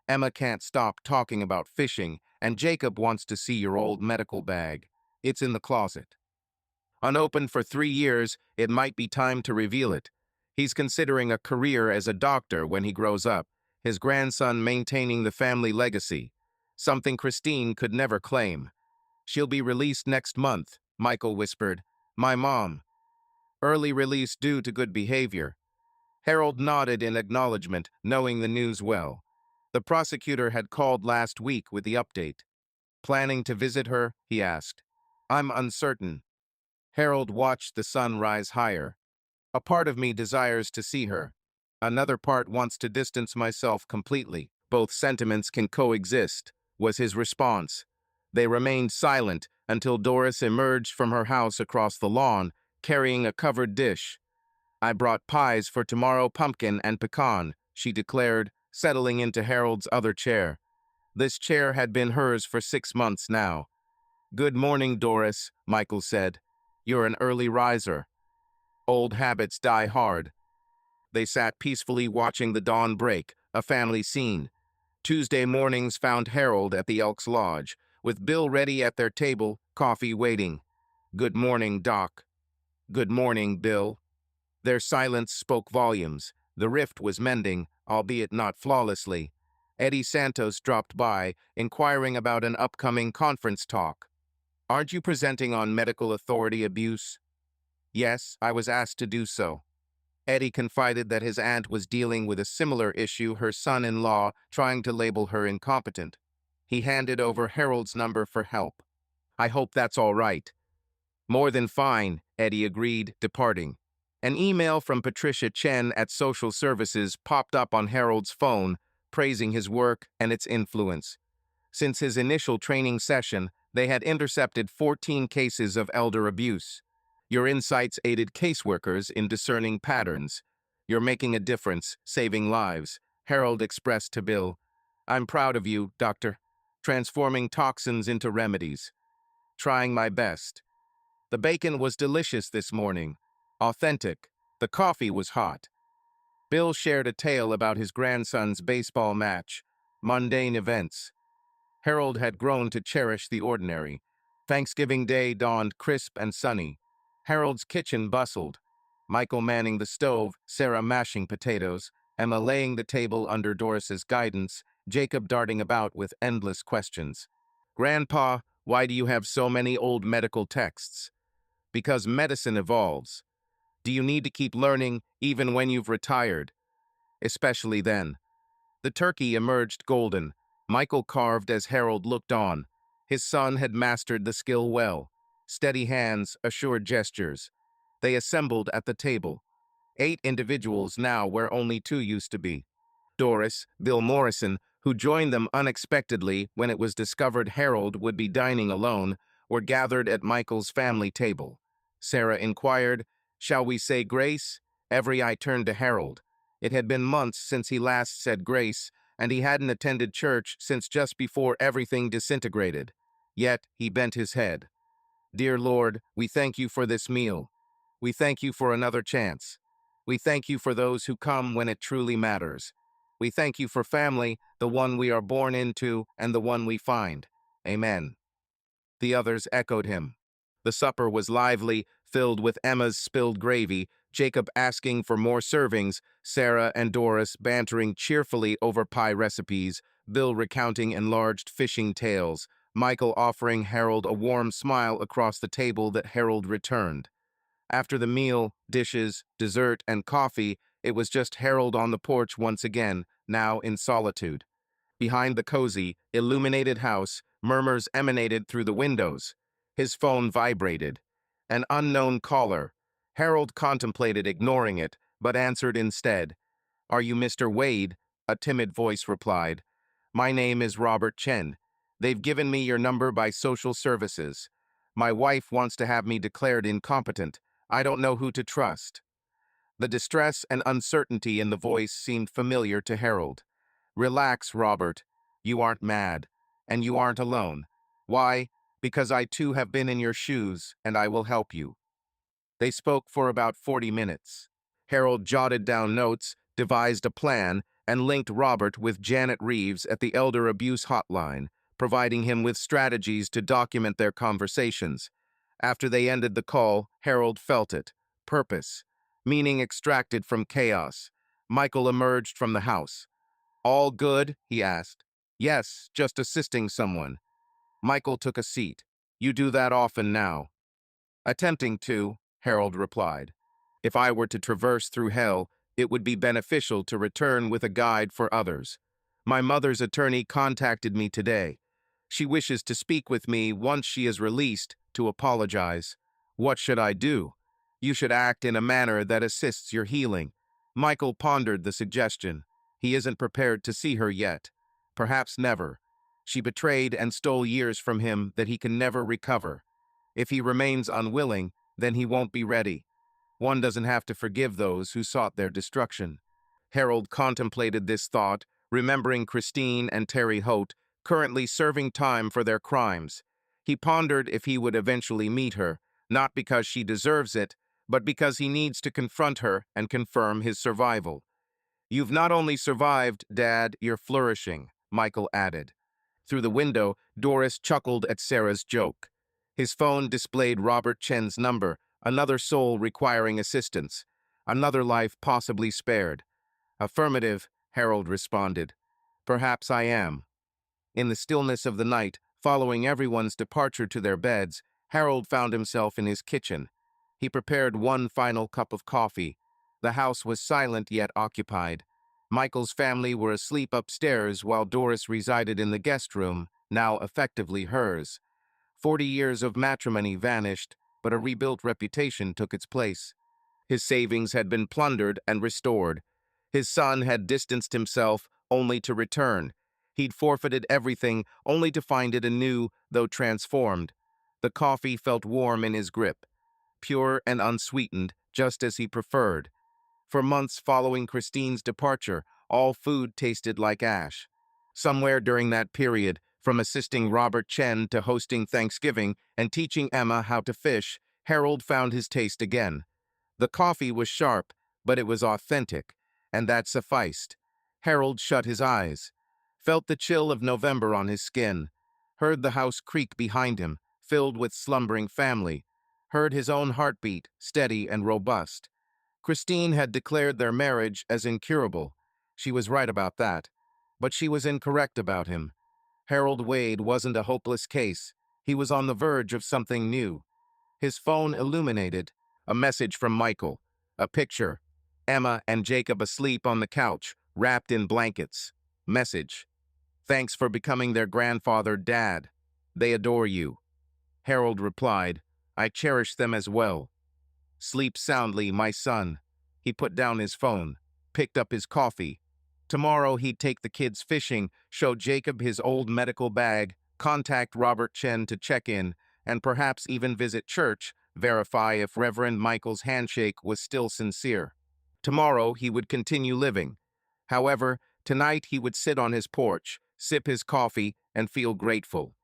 "Emma can't stop talking about fishing, and Jacob wants to see your old medical bag. It's in the closet. Unopened for 3 years, it might be time to reveal it. He's considering a career as a doctor when he grows up, his grandson maintaining the family legacy, something Christine could never claim. She'll be released next month," Michael whispered. "My mom. Early release due to good behavior." Harold nodded in acknowledgement, knowing the news well. The prosecutor had called last week with the update. "Planning to visit her?" he asked. "I'm uncertain." Harold watched the sun rise higher. "A part of me desires to see her. Another part wants to distance myself completely. Both sentiments can coexist," was his response. They remained silent until Doris emerged from her house across the lawn, carrying a covered dish. "I brought pies for tomorrow, pumpkin and pecan," she declared, settling into Harold's other chair. This chair had been hers for 6 months now. "Good morning, Doris," Michael said. "You're an early riser." Old habits die hard. They sat peacefully watching the dawn break, a family scene. Tuesday mornings found Harold at the Elks Lodge, with Bill ready at their table, coffee waiting. "Good morning, Doc." "Good morning, Bill." Their silence spoke volumes. The rift was mending, albeit not flawlessly. Eddie Santos dropped by, inquiring about an upcoming conference talk. "Aren't you presenting on medical authority abuse?" "Yes, I was asked to do so." Eddie confided that his aunt was dealing with a similar issue, her son-in-law trying to label her incompetent. He handed over Harold's number for help. "I hope that's all right." "More than fine," Eddie agreed, departing. An email from Patricia Chen at Social Services popped up on Harold's phone, praising his work and its influence. Since his initial training session, they had intercepted 14 cases of elder abuse. Your insights aided caseworkers in discerning patterns. You're making a difference, saving lives, Harold expressed to Bill. I'm proud of you, Doctor. Transforming toxins into remedies. Trying my best. The bacon was delicious this morning. Authentic. The coffee was hot. Bill shared a tale about his grandson's baseball match. Mundane events. Harold had grown to cherish the ordinary. Thanksgiving Day dawned crisp and sunny. Harold's kitchen bustled. Michael manning the stove, Sarah mashing potatoes, Emma laying the table under Doris's guidance, Jacob darting about with endless questions. Grandpa, why do you have so many old medical texts? Because medicine evolves. Do you need to keep learning even when you've retired? Especially then. The turkey emerged golden. Michael carved as Harold looked on. His son had mastered the skill well. Steady hands, assured gestures. They assembled at the table. 8 individuals now where only 2 used to be. Doris, Bill Morrison, who joined them unexpectedly when it was discovered Harold would be dining alone, were gathered at Michael's family table. Sarah inquired, "Shall we say grace?" Every eye turned to Harold. It had been months since he last said grace, and he hadn't attended church since just before everything disintegrated. Yet he bent his head. Dear Lord, we thank you for this meal. We thank you for another chance. We thank you for those who come when it truly matters. We thank you for family, the one we are born into and the one we find. Amen. The others echoed him. The supper was lively, filled with Emma's spilled gravy, Jacob asking for more servings, Sarah and Doris bantering cheerfully over pie recipes, Bill recounting enlarged fishing tales, Michael offering Harold a warm smile across the table that Harold returned. After the meal, dishes, dessert, and coffee, it was just Harold on the porch once again, now in solitude. Behind the cozy, illuminated house, murmurs emanated through the windows. His phone vibrated. An unknown caller. Harold contemplated ignoring it, but answered instead. "Are you Mr. Wade?" A timid voice replied. "My name is Robert Chen. They've given me your number by social services. My wife wants to have me declared incompetent. I don't know who to trust." The distress and uncertainty in the voice seemed familiar to Harold. "Relax, Robert. You aren't mad. And you aren't alone. Why? Because I too have been in your shoes, and I will help you." They spoke for about 40 minutes. Harold jotted down notes, devised a plan, and linked Robert with Janet Reeves at the Elder Abuse Hotline, providing him with strategies to document their conversations. After they ended the call, Harold felt it. Purpose. Meaning extracted from chaos. Michael emerged from the house. "All good?" he asked. "Yes, just assisting someone." Michael took a seat. "You do that often now." "Attempting to," Harold replied. "If I were to traverse through hell, it would be beneficial to return with a guide for others. My mother's attorney contacted me today. She wishes to speak with me once she is released to apologize. What should I do?" "You should act in a manner that assists your healing." Michael pondered the suggestion. He isn't prepared to see her yet. Perhaps never. She betrayed and stole years from him that he can never recover. If he remains unwilling, then he won't be ready. One doesn't have to forgive those who sought their destruction. Harold contemplated this thought, remembering Christine and Terry Holt, currently serving time for their crimes. He pondered if he would eventually meet her, not because she deserves it, but because he needs to confront her and confirm his survival. "You've not only survived, Dad, you're flourishing," Michael added. Through the window, Doris chuckled at Sarah's joke. His phone displayed Robert Chen's number, another soul requiring assistance, another life possibly spared. "Affirmative," Harold responded. "Perhaps I am." In the stillness of the night, following everyone's departure to their beds, Harold found himself in his kitchen. He prepared one final cup of coffee. The house was silent yet occupied. Michael's family were asleep upstairs while Doris resided in the guest room, now effectively hers. 40 years of matrimony vanished, but a rebuilt reputation took its place. His savings had been plundered and restored. His son had distanced himself only to return. He'd forfeited everything only to find it anew, though transformed. The coffee felt warm in his grip. pure and unsweetened, just as he preferred. For months following Christine's departure, all food tasted like ash. Somewhere during that period, from assisting Robert Chen to hosting Thanksgiving and teaching Emma how to fish, Harold found his taste again. The coffee was sharp, but it was authentic, and that sufficed. Harold shut his eyes, felt the chill of November on his skin, heard the house creak behind him, filled with slumbering family, heard his own heartbeat, steady and robust. Christine had declared their marriage as incurable. She was right about that. But she was incorrect about him. Harold Wade wasn't a hopeless case. He was on the verge of something new. His phone illuminated. A message from Michael. A picture. Emma and Jacob asleep on the couch, wrapped in blankets. Message. Thanks for becoming their grandfather, Dad. They adore you. Harold replied, I cherish them as well. Sleep soundly, my son. He put down his phone, picked up his coffee. Tomorrow he'd take the kids fishing, show Jacob his old medical bag, contact Robert Chen to check in, and perhaps even visit church, verify if Reverend Michael's handshake was still sincere. Tomorrow he would continue living. However, tonight he would sit on his porch, sip his coffee, and feel grateful.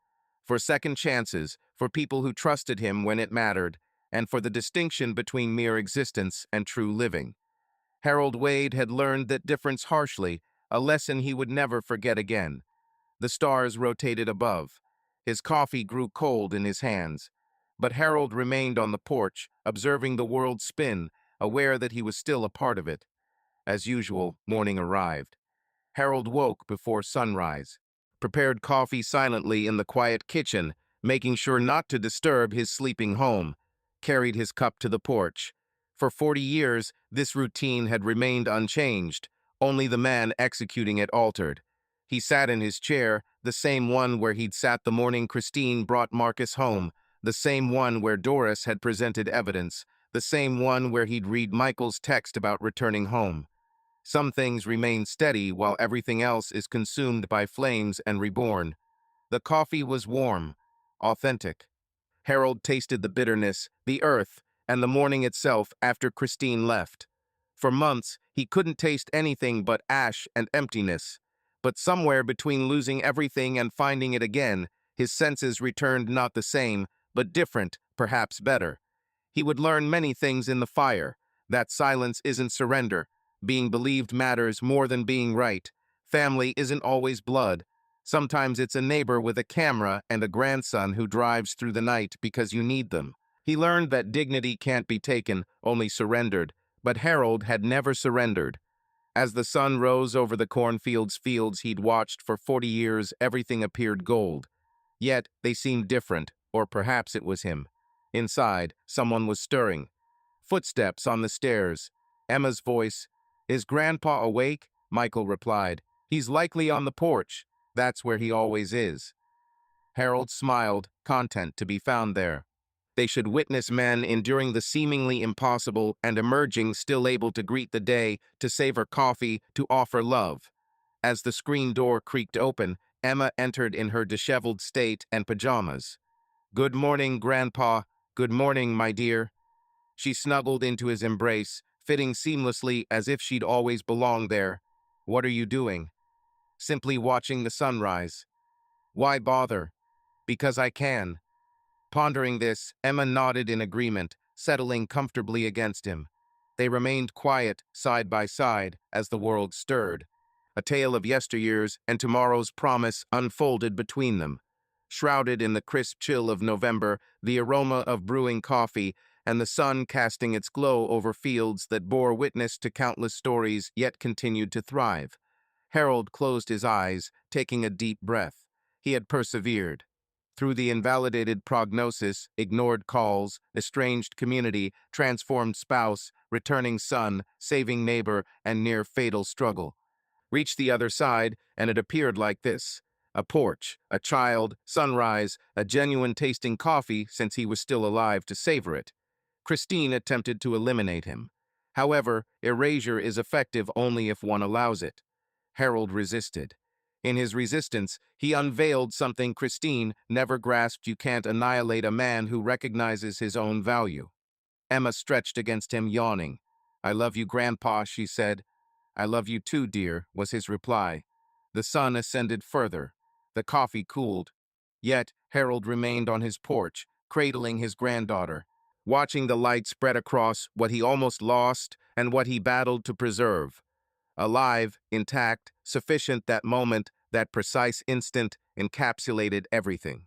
For second chances, for people who trusted him when it mattered, and for the distinction between mere existence and true living. Harold Wade had learned that difference harshly, a lesson he would never forget again. The stars rotated above. His coffee grew cold in his hands. But Harold remained on the porch, observing the world spin, aware that he was still a part of it. As usual, morning arrived. Harold woke before sunrise, prepared coffee silently in the quiet kitchen, making sure not to disturb his sleeping home, carried his cup to the porch. For 40 years, this routine had remained unchanged, only the man executing it altered. He sat in his chair, the same one where he'd sat the morning Christine brought Marcus home, the same one where Doris had presented evidence, the same one where he'd read Michael's text about returning home. Some things remain steady while everything else is consumed by flames and reborn. The coffee was warm, authentic. Harold tasted the bitterness, the earth, and the morning itself after Christine left. For months, he couldn't taste anything but ash and emptiness. But somewhere between losing everything and finding it again, his senses returned not the same, but different, perhaps better. He would learn many things in the fire. That silence isn't surrender. Being believed matters more than being right. Family isn't always blood. Sometimes it's a neighbor with a camera and a grandson who drives through the night because you need them. He learned that dignity can't be taken, only surrendered. But Harold had never surrendered. As the sun rose over the cornfields he'd watched for 40 years, everything appeared gold. Yet they seemed different, or perhaps it was him. Inside, someone was stirring. Footsteps on the stairs. Emma's voice. Is Grandpa awake? Michael replied. He's likely on the porch. That's where he always is. Harold smiled, content to be found there. They should witness men enduring the seemingly impossible and emerging still able to greet the day, to savor coffee, to offer love. As the screen door creaked open, Emma entered in her disheveled state and pajamas. Good morning, Grandpa. Good morning, my dear. She snuggled into his embrace, fitting seamlessly as if she'd always belonged there. What are you doing? Simply watching the sunrise. Why bother? Because I can. Pondering this, Emma nodded in agreement, settling comfortably against him. They remained quiet, side by side, as the world stirred. A tale of yesteryears and tomorrow's promise unfolded between them. Shrouded in the crisp chill of November, the aroma of brewing coffee, and the sun casting its glow over fields that bore witness to countless stories yet continued to thrive. Harold closed his eyes, taking a deep breath. He had persevered. Through the invalidated prognosis, ignored calls, estranged community, transformed spouse, returning son, saving neighbor, and near-fatal struggle. Reached the other side, and it appeared like this. A porch, a child, sunrise, a genuine tasting coffee since he was still alive to savor it. Christine attempted to eliminate him. However, erasure is effective only if one allows it. Harold resisted. In his resistance, he unveiled something Christine never grasped: you can't annihilate a man who recognizes his own value. Emma stretched against him, yawning. "I love you, Grandpa," she said. "I love you too, dear," was his reply. The sun ascended further. The coffee cooled. Yet Harold remained on his porch, cradling his granddaughter, watching the light spread across what he almost lost and what he battled to preserve. Alive, intact, sufficient that moment, that precise instant encapsulated everything.